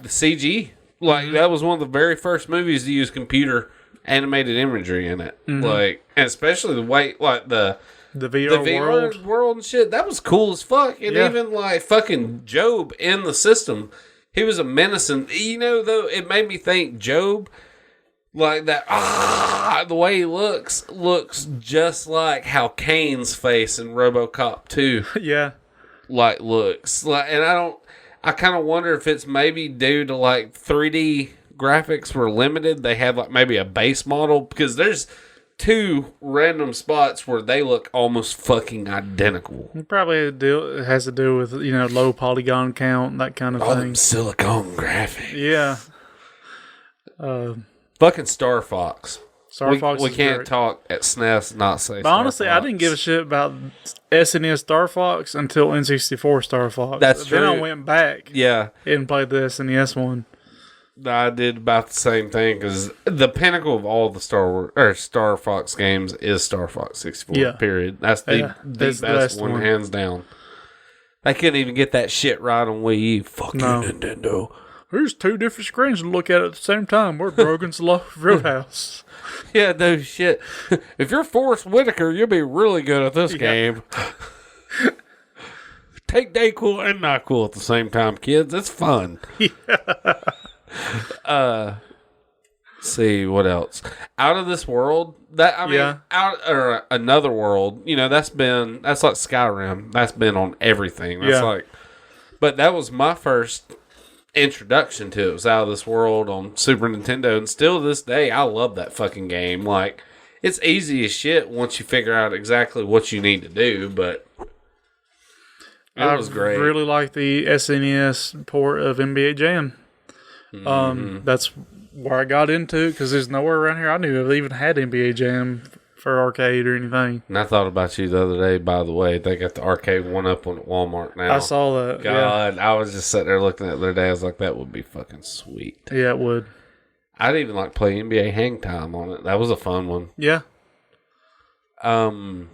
the CG. Like that was one of the very first movies to use computer animated imagery in it. Like, and especially the way like the VR world and shit. That was cool as fuck. And even like fucking Job in the system, he was a menacing. You know, though, it made me think Job, like that. The way he looks just like how Kane's face in RoboCop 2. Like looks like, and I kind of wonder if it's maybe due to like 3D graphics were limited. They have like maybe a base model because there's two random spots where they look almost fucking identical. It probably has to do with low polygon count and that kind of thing. Them silicone graphics. Yeah. Fucking Star Fox. Star Fox. We is can't great. talk at SNES not say. But honestly, I didn't give a shit about SNES Star Fox until N64 Star Fox. That's true. Then I went back Yeah, and played the SNES one. I did about the same thing because the pinnacle of all the Star Fox games is Star Fox 64. Yeah. Period. That's the best one, hands down. I couldn't even get that shit right on Wii U. Fuck you, Nintendo. There's 2 different screens to look at the same time. We're Brogan's Roadhouse. Yeah, no shit. If you're Forrest Whitaker, you'll be really good at this game. Take Dayquil and NyQuil at the same time, kids. It's fun. Yeah. See what else? Out of This World. Another World. You know, that's like Skyrim. That's been on everything. That's but that was my first introduction to it. Was Out of This World on Super Nintendo, and still to this day I love that fucking game. Like, it's easy as shit once you figure out exactly what you need to do, but it was great. I really like the SNES port of NBA Jam. That's where I got into it, because there's nowhere around here I knew of even had NBA Jam for arcade or anything. And I thought about you the other day, by the way. They got the arcade one up on Walmart now. I saw that. God, I was just sitting there looking at it the other day. I was like, that would be fucking sweet. Yeah, it would. I'd even like play NBA Hang Time on it. That was a fun one. Yeah. Mario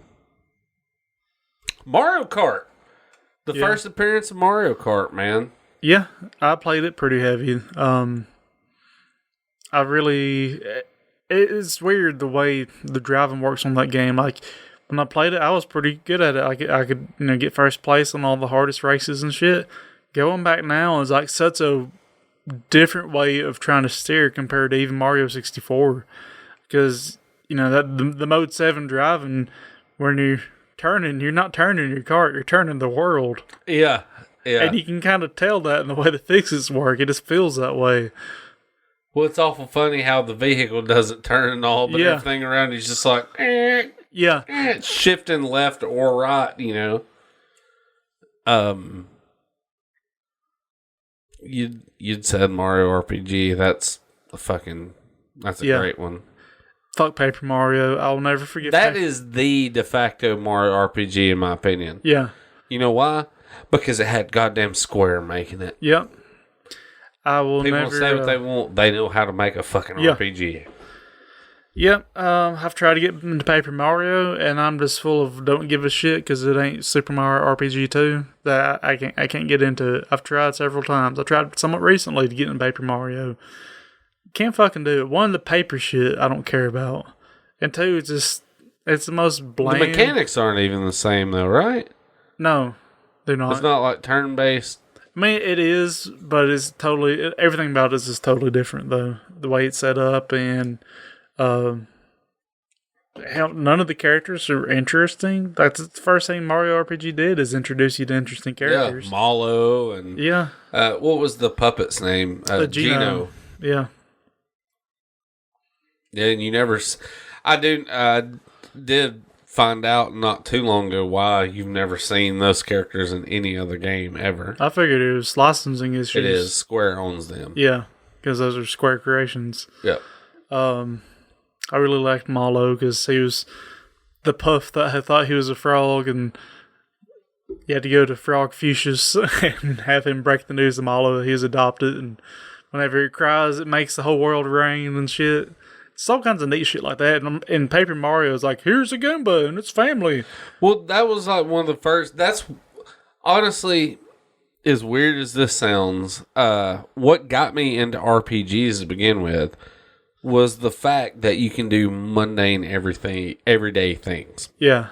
Kart. The first appearance of Mario Kart, man. Yeah, I played it pretty heavy. It's weird the way the driving works on that game. Like, when I played it, I was pretty good at it. I could get first place on all the hardest races and shit. Going back now is like such a different way of trying to steer compared to even Mario 64. Because, that the Mode 7 driving, when you're turning, you're not turning your kart, you're turning the world. Yeah. Yeah. And you can kind of tell that in the way the fixes work. It just feels that way. Well, it's awful funny how the vehicle doesn't turn and all, but everything around you's just like, it's shifting left or right, You'd said Mario RPG. That's a great one. Fuck Paper Mario. I'll never forget that. Is the de facto Mario RPG, in my opinion. Yeah. You know why? Because it had goddamn Square making it. Yep. People say what they want. They know how to make a fucking RPG. Yep. I've tried to get into Paper Mario, and I'm just full of don't give a shit because it ain't Super Mario RPG 2. That I can't get into it. I've tried several times. I tried somewhat recently to get into Paper Mario. Can't fucking do it. One, the paper shit I don't care about, and two, it's the most bland. The mechanics aren't even the same though, right? No, they're not. It's not like turn-based. I mean, it is, but it's totally everything about it is totally different though. The way it's set up and how none of the characters are interesting. That's the first thing Mario RPG did is introduce you to interesting characters. Yeah, Malo and what was the puppet's name? Gino. Yeah. Yeah, and you never. I did find out not too long ago why you've never seen those characters in any other game ever. I figured it was licensing issues. It is. Square owns them. Yeah, because those are Square creations. Yep. I really liked Malo because he was the puff that I thought he was a frog, and you had to go to Frog Fuchsia's and have him break the news to Malo that he was adopted, and whenever he cries, it makes the whole world rain and shit. It's all kinds of neat shit like that. And in Paper Mario, it's like, here's a Goomba and it's family. Well, that was like one of the first. That's honestly, as weird as this sounds, what got me into RPGs to begin with was the fact that you can do mundane everyday things. Yeah.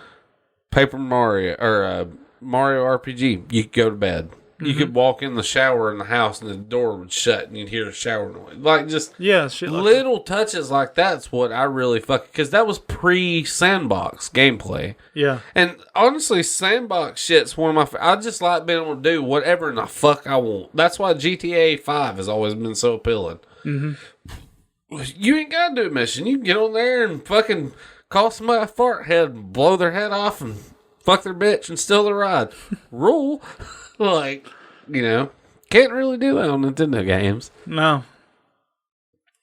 Paper Mario or Mario RPG, you could go to bed. You could walk in the shower in the house and the door would shut and you'd hear a shower noise. Like, just shit like little touches like that's what I really because that was pre-sandbox gameplay. Yeah. And honestly, sandbox shit's one of my I just like being able to do whatever in the fuck I want. That's why GTA 5 has always been so appealing. Mm-hmm. You ain't got to do a mission. You can get on there and fucking call somebody a fart head, blow their head off and fuck their bitch and steal their ride. Rule. Like, can't really do that on Nintendo games. No.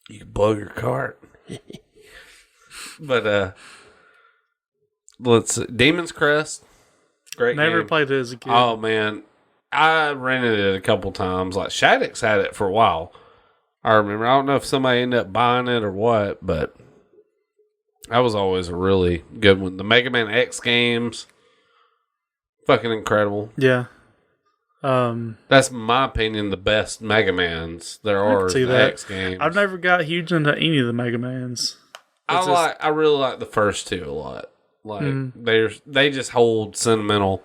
You can blow your cart. But let's see. Demon's Crest. Great Never game. played it as a kid. Oh, man. I rented it a couple times. Like, Shaddix had it for a while. I remember. I don't know if somebody ended up buying it or what, but that was always a really good one. The Mega Man X games. Fucking incredible. Yeah. That's, in my opinion, the best Mega Mans there are. See the that. X games. I've never got huge into any of the Mega Mans. I really like the first two a lot. Like they just hold sentimental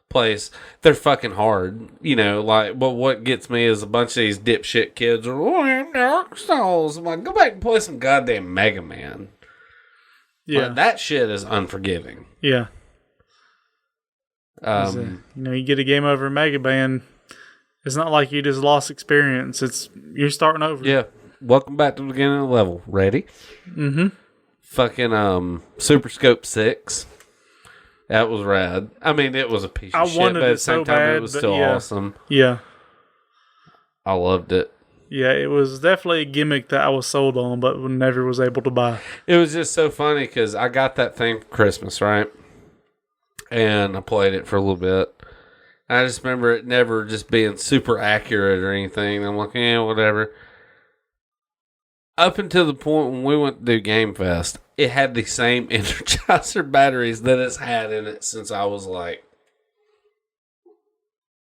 place. They're fucking hard, you know. Like, but what gets me is a bunch of these dipshit kids are, oh, Dark Souls. I'm like, go back and play some goddamn Mega Man. Yeah, like, that shit is unforgiving. Yeah. You get a game over Mega Man. It's not like you just lost experience. You're starting over. Yeah. Welcome back to the beginning of the level. Ready? Mm-hmm. Fucking Super Scope 6. That was rad. I mean, it was a piece of shit, but at the same time, it was still awesome. Yeah. I loved it. Yeah, it was definitely a gimmick that I was sold on, but never was able to buy. It was just so funny because I got that thing for Christmas, right? And I played it for a little bit. I just remember it never just being super accurate or anything. I'm like, whatever. Up until the point when we went to do Game Fest, it had the same Energizer batteries that it's had in it since I was like,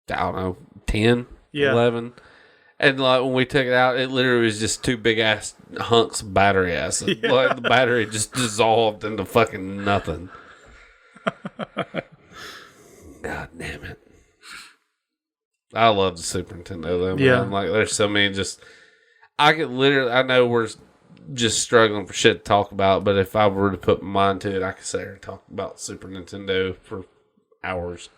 I don't know, 10, 11. And like when we took it out, it literally was just two big ass hunks of battery acid. Yeah. Like the battery just dissolved into fucking nothing. God damn it. I love the Super Nintendo though, man. Yeah. Like there's so many I know we're just struggling for shit to talk about, but if I were to put my mind to it, I could sit here and talk about Super Nintendo for hours.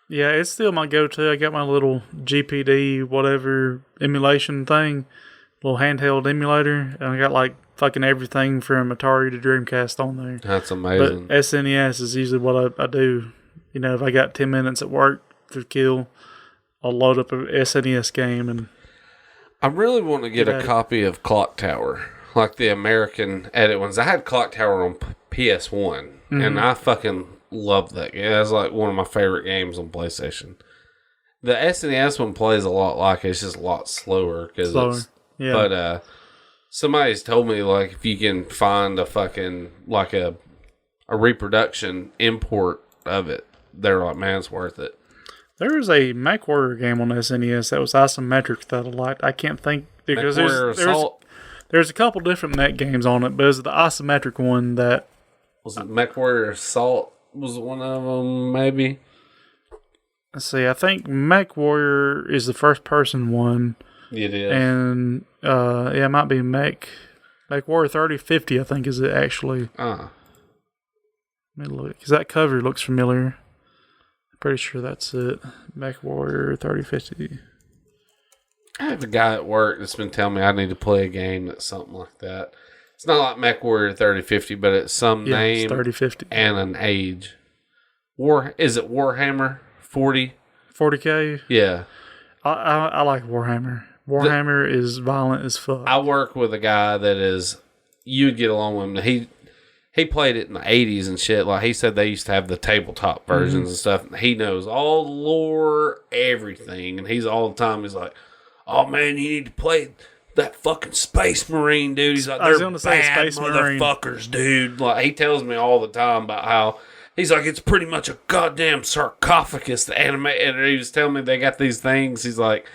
Yeah, it's still my go-to. I got my little GPD, whatever, emulation thing, little handheld emulator, and I got like fucking everything from Atari to Dreamcast on there. That's amazing. But SNES is usually what I do. You know, if I got 10 minutes at work to kill, I'll load up an SNES game and... I really want to get a copy of Clock Tower, like the American edit ones. I had Clock Tower on PS1, and I fucking loved that game. That's like one of my favorite games on PlayStation. The SNES one plays a lot like it. It's just a lot slower. But somebody's told me, like, if you can find a fucking, like a reproduction import of it, they're like, man, it's worth it. There was a MechWarrior game on SNES that was isometric that I liked. I can't think because there's a couple different mech games on it, but it was the isometric one that was it. MechWarrior Assault was one of them, maybe. Let's see. I think MechWarrior is the first person one. It is, and it might be MechWarrior 3050. I think is it actually. Let me look because that cover looks familiar. Pretty sure that's it. MechWarrior 3050. I have a guy at work that's been telling me I need to play a game that's something like that. It's not like MechWarrior 3050, but it's some name it's 3050 and an age. Is it Warhammer 40? 40K? Yeah. I like Warhammer. Warhammer is violent as fuck. I work with a guy that is... You'd get along with him. He played it in the 80s and shit. Like, he said they used to have the tabletop versions and stuff. And he knows all the lore, everything. And he's all the time, he's like, oh, man, you need to play that fucking Space Marine, dude. He's like, they're bad Space motherfuckers, dude. Like, he tells me all the time about how, he's like, it's pretty much a goddamn sarcophagus, the anime. And he was telling me they got these things. He's like,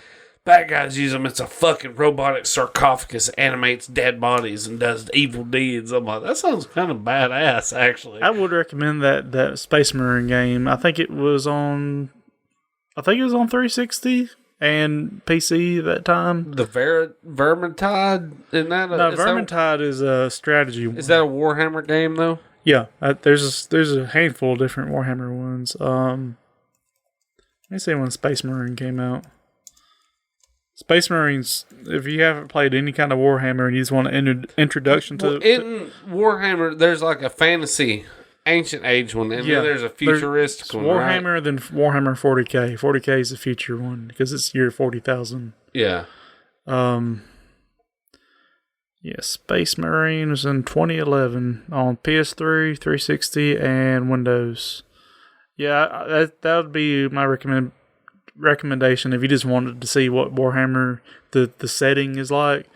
bad guys use them. It's a fucking robotic sarcophagus, animates dead bodies and does evil deeds. I'm like, that sounds kind of badass, actually. I would recommend that Space Marine game. I think it was on 360 and PC at that time. The Vermintide? Vermintide is a strategy one. Is that a Warhammer game, though? Yeah. There's a handful of different Warhammer ones. Let me see when Space Marine came out. Space Marines, if you haven't played any kind of Warhammer and you just want an introduction to... In Warhammer, there's like a fantasy, ancient age one, and then there's a futuristic one, Warhammer, right? Then Warhammer 40K. 40K is the future one, because it's year 40,000. Yeah. Yeah, Space Marine was in 2011 on PS3, 360, and Windows. Yeah, that would be my recommendation if you just wanted to see what Warhammer, the setting is like.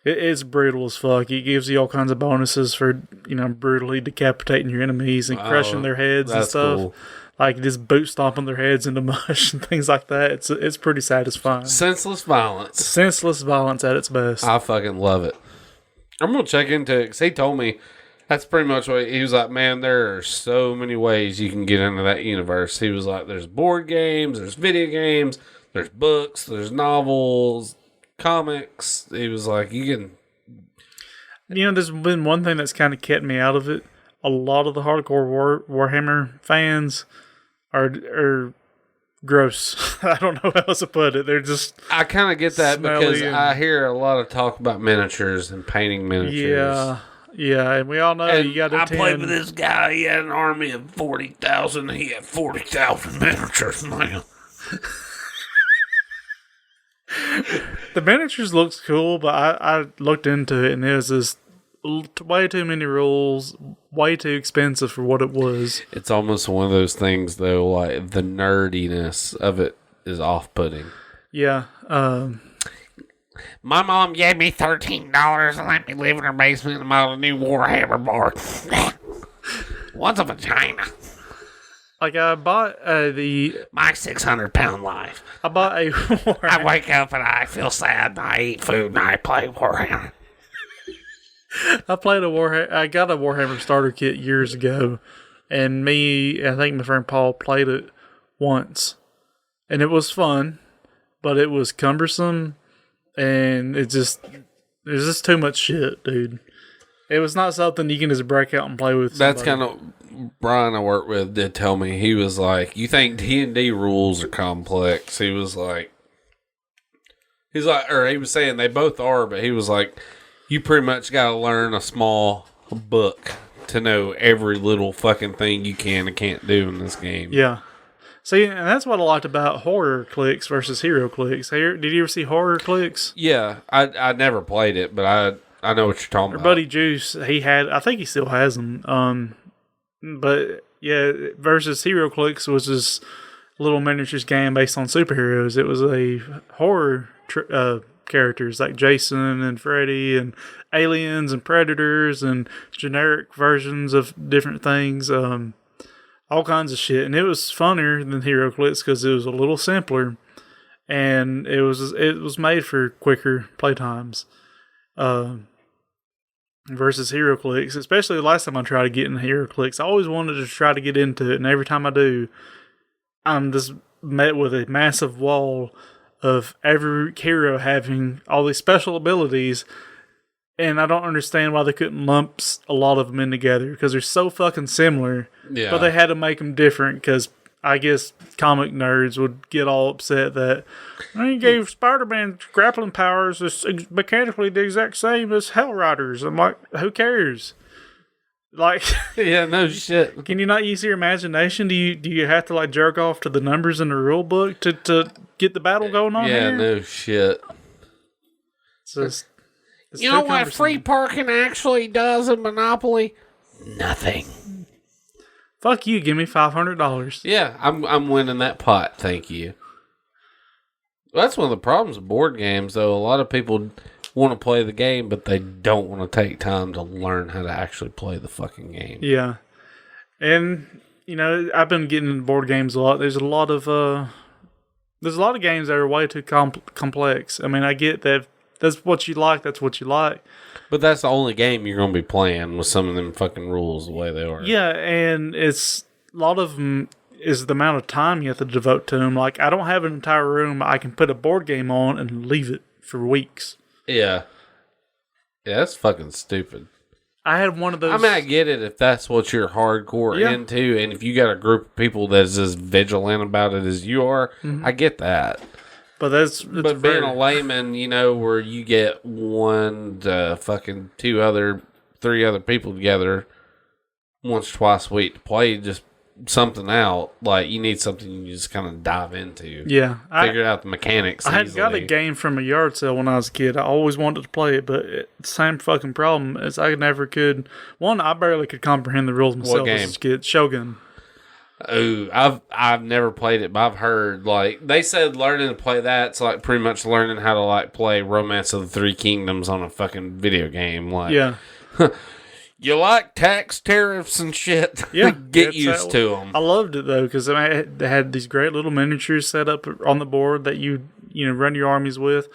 It's brutal as fuck. It gives you all kinds of bonuses for, brutally decapitating your enemies and crushing their heads and stuff. Cool. Like just boot stomping their heads into mush and things like that. It's pretty satisfying. Senseless violence. Senseless violence at its best. I fucking love it. I'm going to check into it because he told me that's pretty much what he was like, man, there are so many ways you can get into that universe. He was like, there's board games, there's video games, there's books, there's novels, comics. He was like, you can... there's been one thing that's kind of kept me out of it. A lot of the hardcore Warhammer fans are gross. I don't know how else to put it. They're just... I kind of get that because I hear a lot of talk about miniatures and painting miniatures. Yeah, and we all know you got to attend... I played with this guy. He had an army of 40,000. He had 40,000 miniatures, man. The miniatures looks cool, but I looked into it, and it was just way too many rules, way too expensive for what it was. It's almost one of those things, though, like the nerdiness of it is off-putting. Yeah. My mom gave me $13 and let me live in her basement and build a new Warhammer board. What's a vagina? Like, I bought my 600-pound life. I bought a Warhammer. I wake up and I feel sad and I eat food and I play Warhammer. I got a Warhammer starter kit years ago, and I think my friend Paul played it once, and it was fun, but it was cumbersome, and there's just too much shit, dude. It was not something you can just break out and play with somebody. That's kind of... Brian I worked with did tell me, he was like, you think D&D rules are complex? He was saying they both are, but he was like, you pretty much got to learn a small book to know every little fucking thing you can and can't do in this game. Yeah. See, and that's what I liked about Horror Clicks versus Hero Clicks. Did you ever see Horror Clicks? Yeah, I never played it, but I know what you're talking about. Our buddy Juice, I think he still has them. But yeah, versus Hero Clicks was this little miniatures game based on superheroes. It was a horror characters like Jason and Freddy and aliens and predators and generic versions of different things, all kinds of shit. And it was funnier than Hero Clicks because it was a little simpler, and it was made for quicker playtimes. Versus Hero Clicks, especially the last time I tried to get into Hero Clicks, I always wanted to try to get into it, and every time I do, I'm just met with a massive wall of every hero having all these special abilities, and I don't understand why they couldn't lump a lot of them in together, because they're so fucking similar, but they had to make them different, because I guess comic nerds would get all upset that they gave Spider-Man grappling powers is mechanically the exact same as Hell Riders. I'm like, who cares? Like, yeah, no shit. Can you not use your imagination? Do you have to like jerk off to the numbers in the rule book to get the battle going on? Yeah, here? no shit. It's you know what free parking actually does in Monopoly? Nothing. Fuck you! Give me $500. Yeah, I'm winning that pot. Thank you. Well, that's one of the problems with board games, though. A lot of people want to play the game, but they don't want to take time to learn how to actually play the fucking game. Yeah, and I've been getting into board games a lot. There's a lot of games that are way too complex. I mean, I get that. That's what you like. That's what you like. But that's the only game you're going to be playing with some of them fucking rules the way they are. Yeah, and it's a lot of them is the amount of time you have to devote to them. Like, I don't have an entire room I can put a board game on and leave it for weeks. Yeah. Yeah, that's fucking stupid. I had one of those. I mean, I get it if that's what you're hardcore into, and if you got a group of people that's as vigilant about it as you are, I get that. But but being a layman, where you get one to fucking three other people together once or twice a week to play, just something out, like you need something you just kind of dive into. Yeah. Figure out the mechanics. I had got a game from a yard sale when I was a kid. I always wanted to play it, but the same fucking problem is I never could. One, I barely could comprehend the rules myself as a kid. Shogun. Oh, I've never played it, but I've heard, like, they said learning to play that's like pretty much learning how to, like, play Romance of the Three Kingdoms on a fucking video game. Like, yeah. You like tax tariffs and shit? Yeah. Get used to them. I loved it, though, because they had these great little miniatures set up on the board that you run your armies with.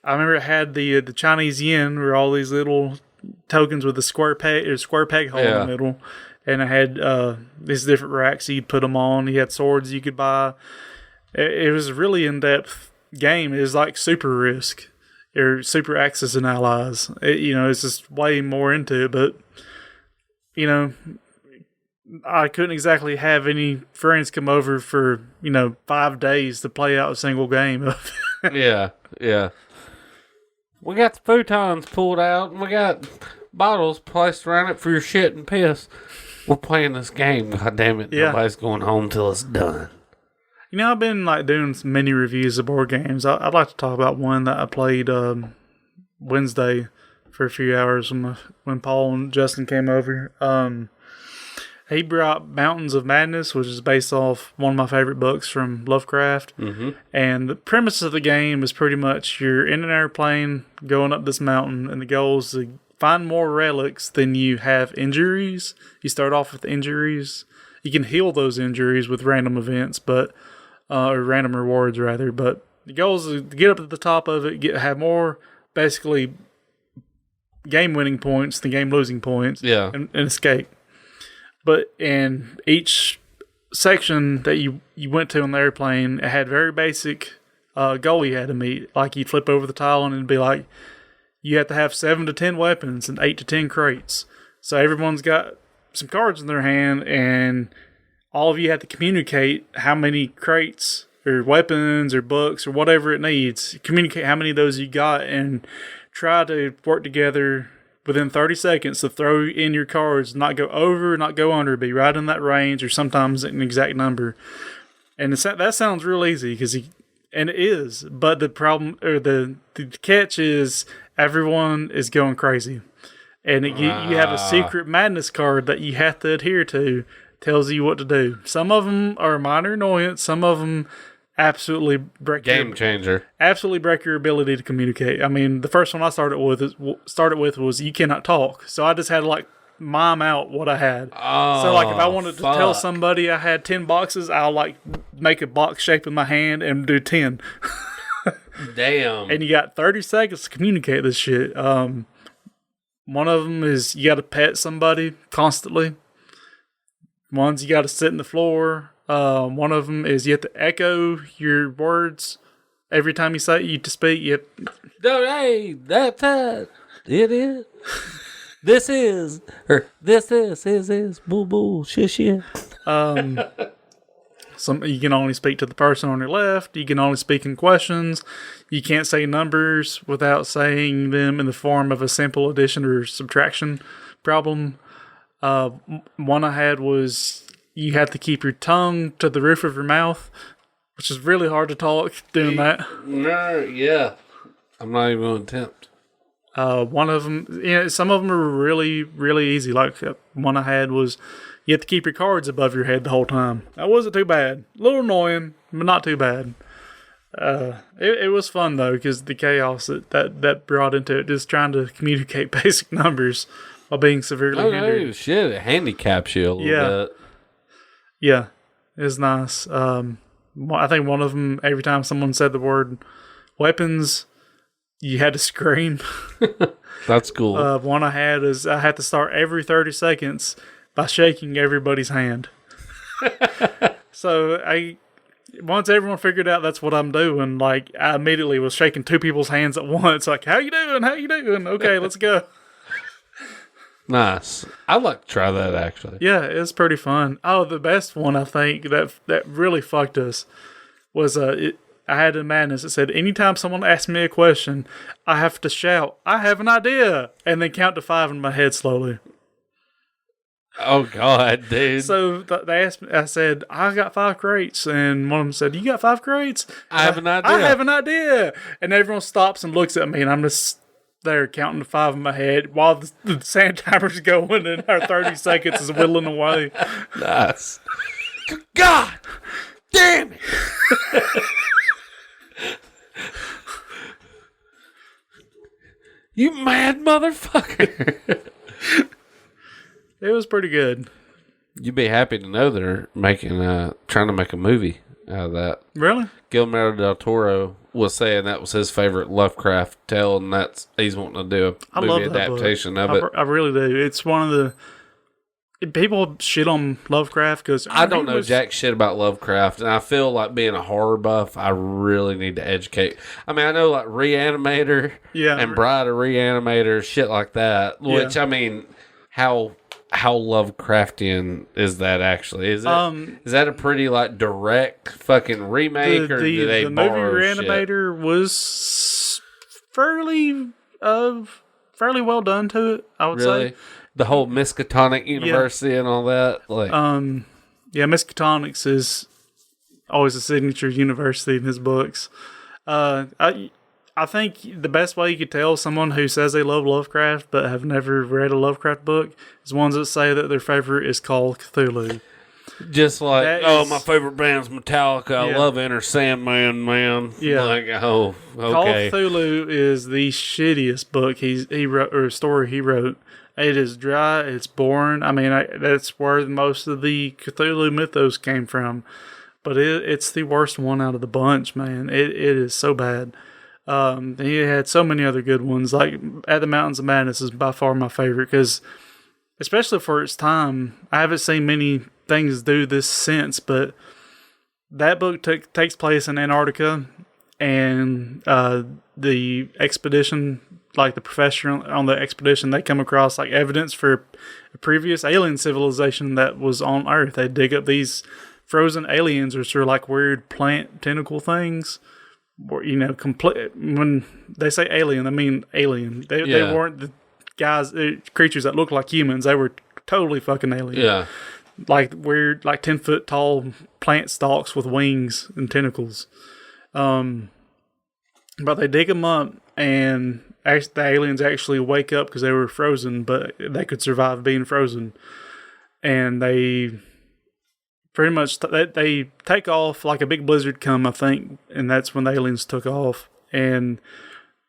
I remember it had the Chinese yen, where all these little tokens with a square peg hole in the middle. And I had these different racks you'd put them on. You had swords you could buy. It was a really in-depth game. It was like Super Risk or Super Axis and Allies. It's just way more into it. But, I couldn't exactly have any friends come over for, 5 days to play out a single game. Yeah. We got the futons pulled out, and we got bottles placed around it for your shit and piss. We're playing this game, goddammit. Yeah. Nobody's going home till it's done. I've been doing some mini reviews of board games. I'd like to talk about one that I played Wednesday for a few hours when Paul and Justin came over. He brought Mountains of Madness, which is based off one of my favorite books from Lovecraft. Mm-hmm. And the premise of the game is pretty much you're in an airplane going up this mountain, and the goal is to find more relics than you have injuries. You start off with injuries. You can heal those injuries with random events, or random rewards rather. But the goal is to get up to the top of it, have more basically game-winning points than game-losing points, and escape. But in each section that you went to on the airplane, it had very basic goal you had to meet. Like you'd flip over the tile and it'd be like, you have to have 7 to 10 weapons and 8 to 10 crates. So everyone's got some cards in their hand, and all of you have to communicate how many crates or weapons or books or whatever it needs. Communicate how many of those you got and try to work together within 30 seconds to throw in your cards, not go over, not go under, be right in that range, or sometimes an exact number. And that sounds real easy, and it is, but the problem, or the catch is, everyone is going crazy. And you have a secret madness card that you have to adhere to, tells you what to do. Some of them are minor annoyance, some of them absolutely break changer. Absolutely break your ability to communicate. I mean, the first one I started with was you cannot talk. So I just had to mime out what I had. Oh, so if I wanted to tell somebody I had 10 boxes, I'll make a box shape in my hand and do 10. Damn. And you got 30 seconds to communicate this shit. One of them is you got to pet somebody constantly. One's you got to sit in the floor. One of them is you have to echo your words every time you speak. Hey, that's it. It is. This is. Or this is. Boo boo. Shit. You can only speak to the person on your left. You can only speak in questions. You can't say numbers without saying them in the form of a simple addition or subtraction problem. One I had was you have to keep your tongue to the roof of your mouth, which is really hard to talk doing that. No, yeah. I'm not even going to attempt. One of them, some of them are really, really easy. Like one I had was you have to keep your cards above your head the whole time. That wasn't too bad. A little annoying, but not too bad. It was fun though, because the chaos that brought into it, just trying to communicate basic numbers while being severely hindered. No, shit, it handicaps you a little bit. Yeah, it's nice. I think one of them, every time someone said the word weapons, you had to scream. That's cool. One I had is I had to start every 30 seconds by shaking everybody's hand. So once everyone figured out that's what I'm doing, I immediately was shaking 2 people's hands at once. Like, how you doing? How you doing? Okay, let's go. Nice. I'd like to try that, actually. Yeah, it's pretty fun. Oh, the best one, I think, that really fucked us was I had a madness that said, anytime someone asks me a question, I have to shout, I have an idea, and then count to 5 in my head slowly. Oh, God, dude. So they asked me, I said, I got 5 crates. And one of them said, you got 5 crates? I have an idea. I have an idea. And everyone stops and looks at me, and I'm just there counting to 5 in my head while the sand timer's going and our 30 seconds is whittling away. Nice. God damn it. You mad motherfucker. It was pretty good. You'd be happy to know they're making trying to make a movie out of that. Really? Guillermo del Toro was saying that was his favorite Lovecraft tale, and he's wanting to do a movie adaptation of it. I really do. It's one of the people shit on Lovecraft because I don't know jack shit about Lovecraft, and I feel like being a horror buff, I really need to educate. I mean, I know like Reanimator, and Bride of Reanimator, shit like that. Which I mean, how Lovecraftian is that actually? Is that a pretty like direct fucking remake, or do they borrow movie Reanimator shit? Was fairly well done to it, I would say. The whole Miskatonic University and all that, like Miskatonics is always a signature university in his books. I think the best way you could tell someone who says they love Lovecraft but have never read a Lovecraft book is ones that say that their favorite is Call of Cthulhu. Just like, my favorite band's Metallica. I love Enter Sandman, man. Yeah. Like, oh, okay. Call of Cthulhu is the shittiest book he wrote, or story he wrote. It is dry. It's boring. I mean, that's where most of the Cthulhu mythos came from. But it's the worst one out of the bunch, man. It is so bad. He had so many other good ones. Like At the Mountains of Madness is by far my favorite because, especially for its time, I haven't seen many things do this since. But that book takes place in Antarctica, and the expedition, like the professor on the expedition, they come across like evidence for a previous alien civilization that was on Earth. They dig up these frozen aliens, which are like weird plant tentacle things. Or, when they say alien, I mean alien. They weren't the creatures that looked like humans. They were totally fucking alien. Yeah. Like weird, like 10-foot tall plant stalks with wings and tentacles. But they dig them up, and the aliens actually wake up because they were frozen, but they could survive being frozen. And they pretty much they take off like a big blizzard come, I think, and that's when the aliens took off. And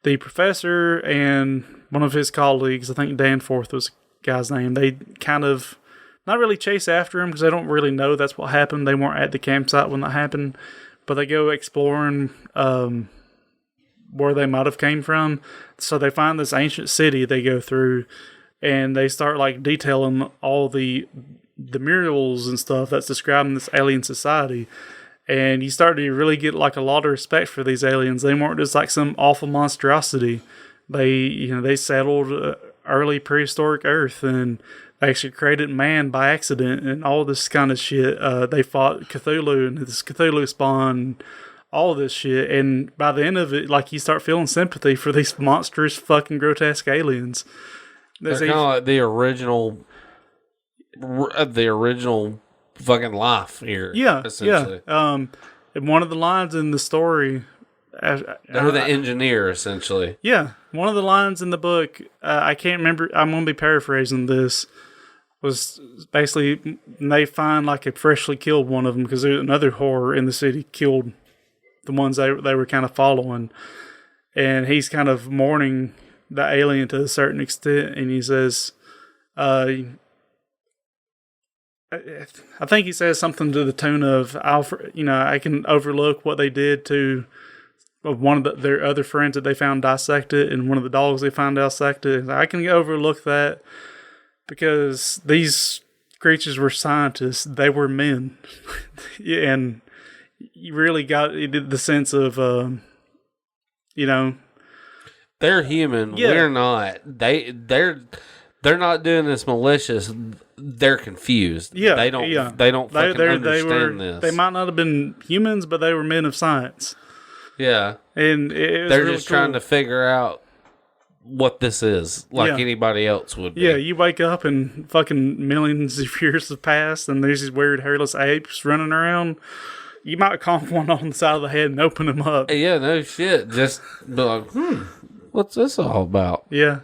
the professor and one of his colleagues, I think Danforth was the guy's name, they kind of not really chase after him because they don't really know that's what happened. They weren't at the campsite when that happened, but they go exploring where they might have came from. So they find this ancient city they go through, and they start like detailing all the murals and stuff that's describing this alien society. And you start to really get like a lot of respect for these aliens. They weren't just like some awful monstrosity. They settled early prehistoric Earth, and they actually created man by accident and all this kind of shit. They fought Cthulhu and this Cthulhu spawn, all this shit. And by the end of it, like, you start feeling sympathy for these monstrous fucking grotesque aliens. They're kind of like the original fucking life here. Yeah, essentially. yeah. And one of the lines in the story, they're the engineer, essentially. Yeah, one of the lines in the book, I can't remember. I'm going to be paraphrasing this. Was basically they find like a freshly killed one of them because another horror in the city killed the ones they were kind of following, and he's kind of mourning the alien to a certain extent, and he says, I think he says something to the tune of, I can overlook what they did to one of their other friends that they found dissected, and one of the dogs they found dissected. I can overlook that because these creatures were scientists. They were men. And you really got the sense of, they're human. Yeah. We're not. They're not doing this malicious. They're confused. Yeah, they don't. Yeah. They don't fucking understand this. They might not have been humans, but they were men of science. Yeah, and they're just trying to figure out what this is, like anybody else would be. Yeah, you wake up and fucking millions of years have passed, and there's these weird hairless apes running around. You might conk one on the side of the head and open them up. Yeah, no shit. Just be like, what's this all about? Yeah.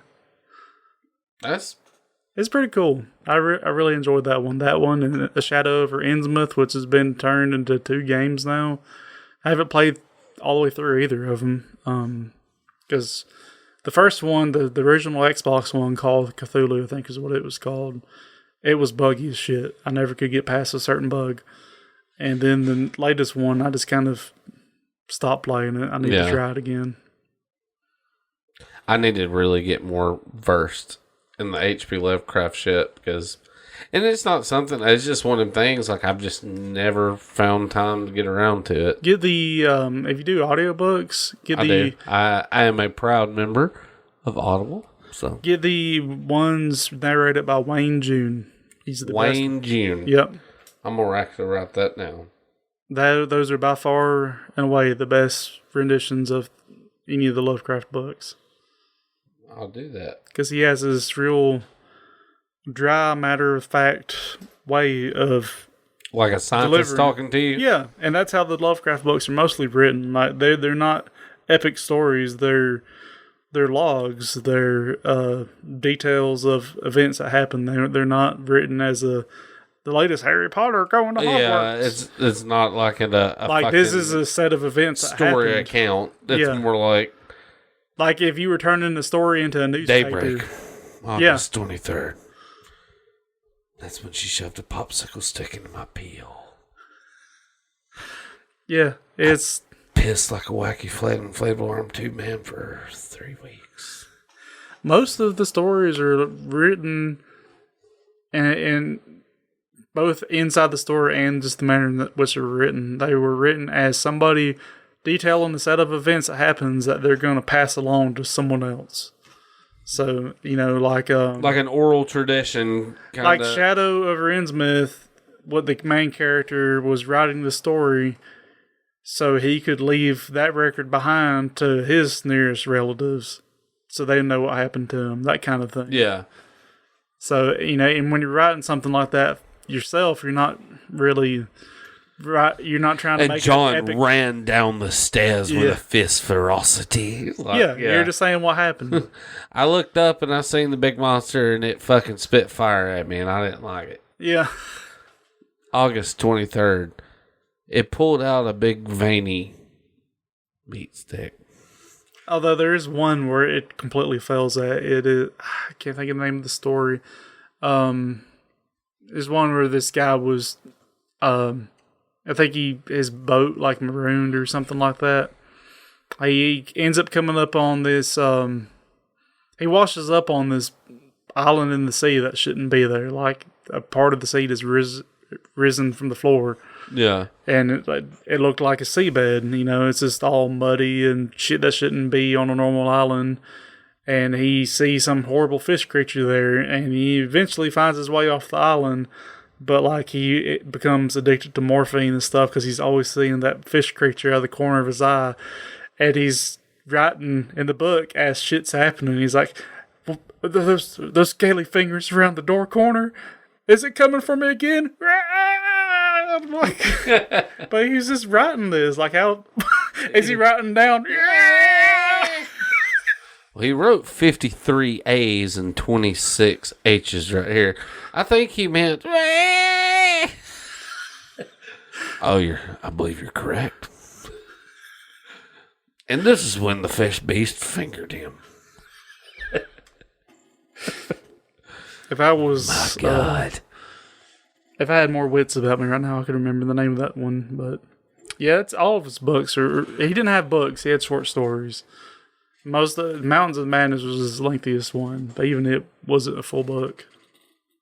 It's pretty cool. I really enjoyed that one. That one and The Shadow over Innsmouth, which has been turned into 2 games now. I haven't played all the way through either of them. Because the first one, the original Xbox one called Cthulhu, I think is what it was called. It was buggy as shit. I never could get past a certain bug. And then the latest one, I just kind of stopped playing it. I need to try it again. I need to really get more versed in the H.P. Lovecraft shit and it's not something, it's just one of them things, like I've just never found time to get around to it. Get the, if you do audiobooks, I am a proud member of Audible, so. Get the ones narrated by Wayne June. He's the Wayne best. June. Yep. I'm going to actually write that down. Those are by far and away the best renditions of any of the Lovecraft books. I'll do that. Because he has this real dry, matter-of-fact way of... Like a scientist talking to you? Yeah, and that's how the Lovecraft books are mostly written. Like they're not epic stories. They're logs. They're details of events that happen. They're not written as the latest Harry Potter going to Hogwarts. Yeah, it's not like a like this is a set of events that story happened. account. It's more like if you were turning the story into a newspaper. Daybreak, August 23rd. That's when she shoved a popsicle stick into my peel. Yeah, it's pissed like a wacky inflatable arm tube man for 3 weeks. Most of the stories are written in both inside the story and just the manner in which they were written. They were written as somebody detailing the set of events that happens that they're going to pass along to someone else. So, like an oral tradition. Kinda. Like Shadow over Innsmouth, what the main character was writing the story so he could leave that record behind to his nearest relatives so they know what happened to him, that kind of thing. Yeah. So, and when you're writing something like that yourself, you're not really... Right, you're not trying to make And John epic... ran down the stairs with a fist ferocity. You're just saying what happened. I looked up and I seen the big monster and it fucking spit fire at me and I didn't like it. Yeah. August 23rd. It pulled out a big veiny meat stick. Although there is one where it completely fails at it. I can't think of the name of the story. There's one where this guy was... I think his boat like marooned or something like that. He ends up coming up on this. He washes up on this island in the sea that shouldn't be there. Like a part of the sea has risen from the floor. Yeah, and it looked like a seabed. It's just all muddy and shit that shouldn't be on a normal island. And he sees some horrible fish creature there, and he eventually finds his way off the island. But he becomes addicted to morphine and stuff because he's always seeing that fish creature out of the corner of his eye. And he's writing in the book as shit's happening. He's like, those scaly fingers around the door corner. Is it coming for me again? I'm like, but he's just writing this. Like, how is he writing down? Well, he wrote 53 A's and 26 H's right here. I think he meant. I believe you're correct. And this is when the fish beast fingered him. If I was, my God, if I had more wits about me right now, I could remember the name of that one. But yeah, it's all of his books. He didn't have books; he had short stories. Most of the Mountains of Madness was his lengthiest one, but even it wasn't a full book.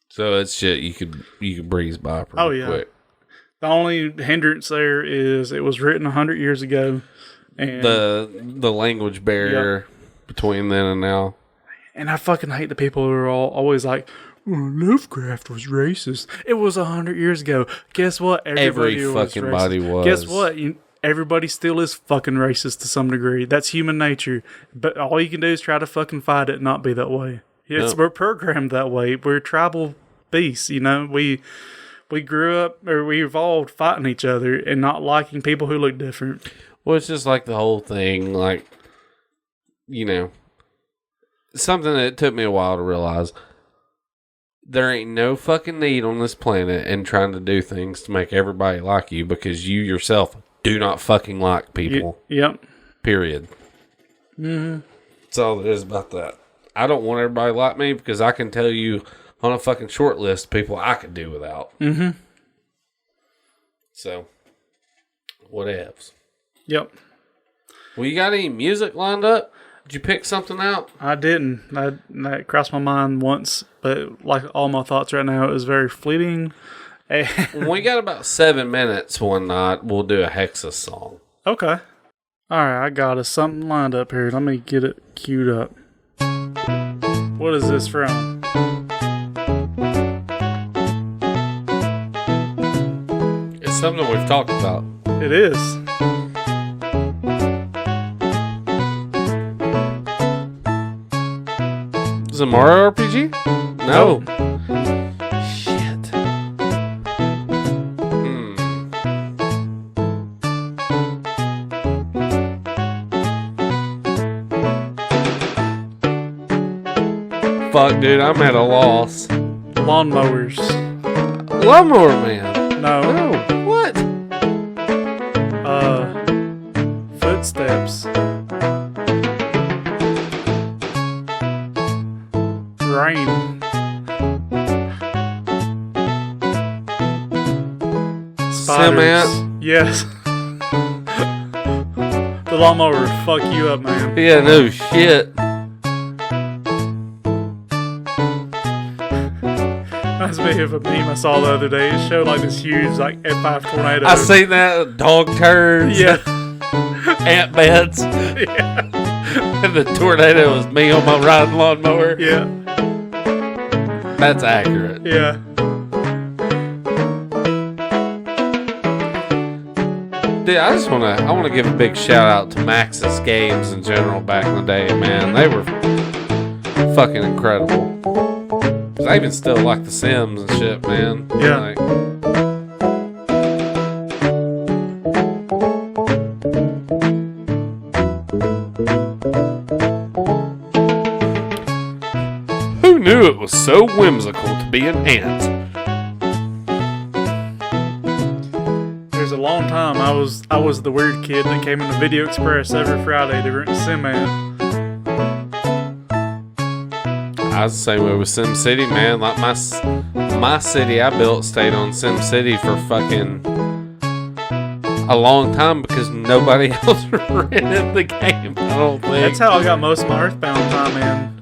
So it's shit you could breeze by pretty quick. The only hindrance there is it was written 100 years ago, and the language barrier between then and now. And I fucking hate the people who are always like, Lovecraft was racist. It was 100 years ago. Guess what? Every fucking body was. Guess what? everybody still is fucking racist to some degree. That's human nature. But all you can do is try to fucking fight it and not be that way. We're programmed that way. We're tribal beasts, you know? We grew up, or we evolved fighting each other and not liking people who look different. Well, it's just like the whole thing, like, you know, something that took me a while to realize. There ain't no fucking need on this planet in trying to do things to make everybody like you because you yourself do not fucking like people. Yep. Period. Mm-hmm. That's all there is about that. I don't want everybody like me because I can tell you on a fucking short list of people I could do without. Mm-hmm. So, whatevs. Yep. Well, you got any music lined up? Did you pick something out? I didn't. That crossed my mind once, but like all my thoughts right now, it was very fleeting. We got about 7 minutes one night. We'll do a Hexas song. Okay. All right, I got something lined up here. Let me get it queued up. What is this from? It's something we've talked about. It is. Is it Mario RPG? No. Shit. Fuck, dude, I'm at a loss. Lawnmowers. Lawnmower Man. No. What? Footsteps. Rain. Spiders. Cement. Yes. The lawnmower would fuck you up, man. Yeah, no shit. Reminds me of a meme I saw the other day. It showed like this huge like F5 tornado. I seen that. Dog turds. Yeah. Ant beds. Yeah. And the tornado was me on my riding lawnmower. Yeah. That's accurate. Yeah. Dude, I want to give a big shout out to Maxis games in general back in the day, man. They were fucking incredible. 'Cause I even still like The Sims and shit, man. Yeah. Like, who knew it was so whimsical to be an ant? There's a long time I was the weird kid that came into Video Express every Friday to rent Sim-Man. I was the same way with Sim City, man. Like my city I built stayed on Sim City for fucking a long time because nobody else rented the game. I don't think. That's how I got most of my Earthbound time in.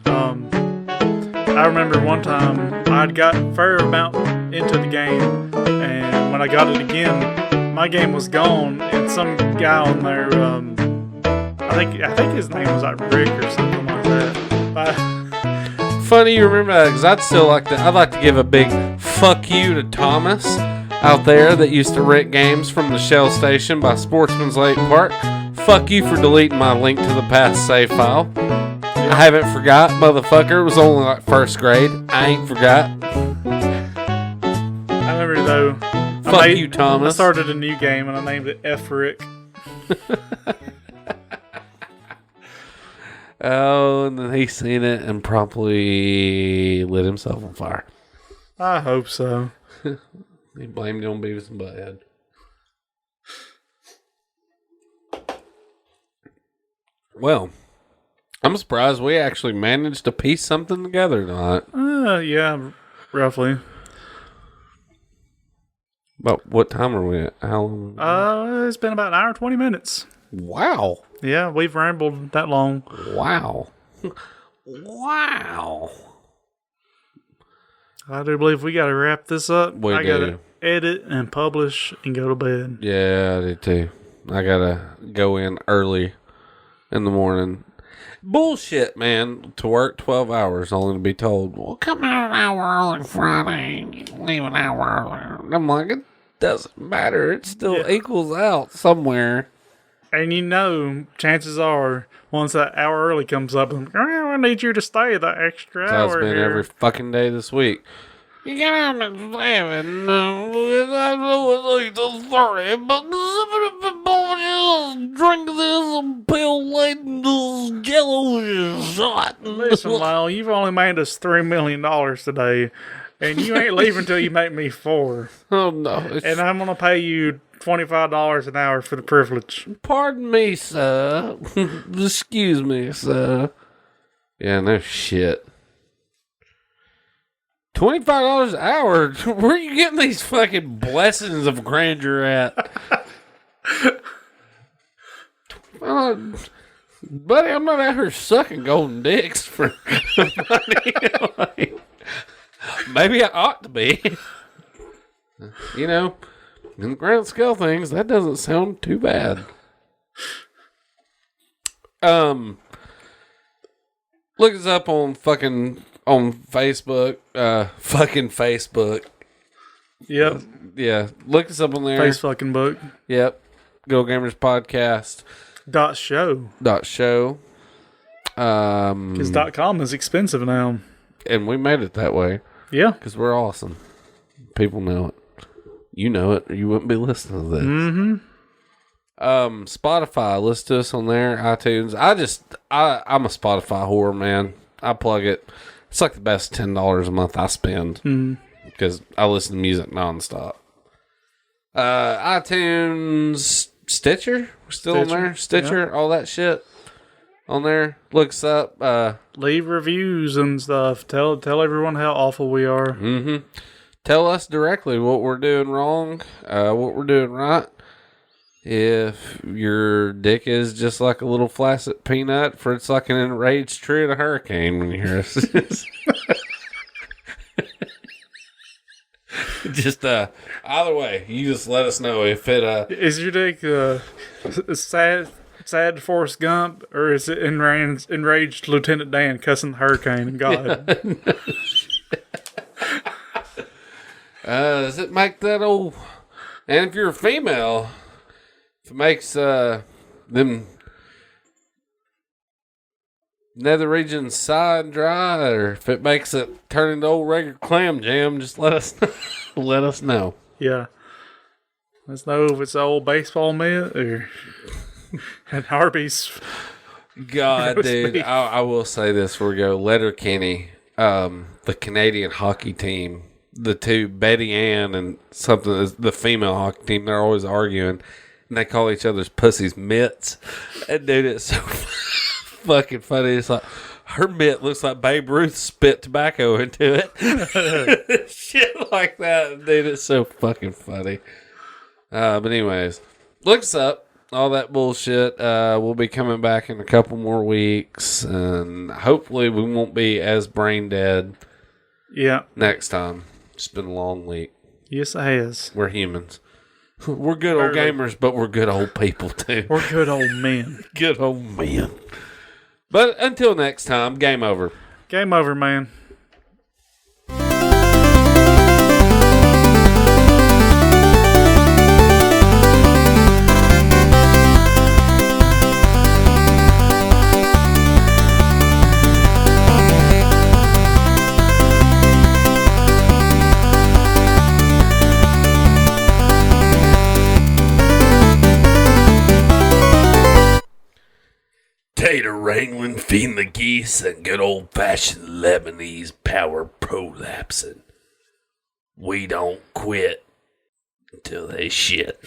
I remember one time I'd got fair amount into the game, and when I got it again, my game was gone, and some guy on there, I think his name was like Rick or something like that. Funny you remember that because I'd like to give a big fuck you to Thomas out there that used to rent games from the Shell Station by Sportsman's Lake Park. Fuck you for deleting my link to the past save file. I haven't forgot, motherfucker. It was only like first grade. I ain't forgot. I remember though. Fuck you, Thomas. I started a new game and I named it F Rick. Oh, and then he seen it and promptly lit himself on fire. I hope so. He blamed it on Beavis and Butthead. Well, I'm surprised we actually managed to piece something together tonight. Yeah, roughly. But what time are we at? How long? It's been about an hour and 20 minutes. Wow. Yeah, we've rambled that long. Wow. Wow. I do believe we got to wrap this up. I got to edit and publish and go to bed. Yeah, I do too. I got to go in early in the morning. Bullshit, man. To work 12 hours only to be told, well, come out an hour early Friday. Leave an hour early. I'm like, doesn't matter. It still equals out somewhere. And chances are, once that hour early comes up, I need you to stay the extra hour. That's been here. every fucking day this week. You get out at 7. I know it's 8:30, but just drink this pill laden jello shot. Listen, Lyle, you've only made us $3 million today, and you ain't leaving until you make me 4. Oh, no. And I'm going to pay you $25 an hour for the privilege. Pardon me, sir. Excuse me, sir. Yeah, no shit. $25 an hour? Where are you getting these fucking blessings of grandeur at? Buddy, I'm not out here sucking golden dicks for money. Like, maybe I ought to be. In the grand scale of things, that doesn't sound too bad. Look us up on Facebook. Fucking Facebook. Yep. Yeah. Look us up on there. Face fucking book. Yep. Go Gamers Podcast. .show. Because .com is expensive now. And we made it that way. Yeah. Because we're awesome. People know it. You know it, or you wouldn't be listening to this. Mm-hmm. Spotify, listen to us on there. iTunes. I'm a Spotify whore, man. I plug it. It's like the best $10 a month I spend because I listen to music nonstop. iTunes, Stitcher, we're still on there. Stitcher, all that shit on there. Look us up. Leave reviews and stuff. Tell everyone how awful we are. Mm-hmm. Tell us directly what we're doing wrong, what we're doing right. If your dick is just like a little flaccid peanut, for it's like an enraged tree in a hurricane when you hear us. Just either way, you just let us know if it is your dick sad Forrest Gump, or is it enraged Lieutenant Dan cussing the hurricane and God? Does it make that old? And if you're a female, if it makes them nether regions sigh and dry, or if it makes it turn into old regular clam jam, just let us let us know. Yeah. Let's know if it's old baseball mitt or and herpes. God, dude, I will say this before we go. Letterkenny, the Canadian hockey team, the two, Betty Ann and something, the female hockey team, they're always arguing, and they call each other's pussies mitts. And dude, it's so fucking funny. It's like, her mitt looks like Babe Ruth spit tobacco into it. Shit like that. Dude, it's so fucking funny. But anyways, look us up. All that bullshit. We'll be coming back in a couple more weeks, and hopefully we won't be as brain dead. Yeah. Next time. It's been a long week. Yes, it has. We're humans. We're good old gamers, but we're good old people too. We're good old men. Good old men. But until next time, game over. Game over, man. Tater wrangling, feeding the geese, and good old-fashioned Lebanese power prolapsing. We don't quit until they shit.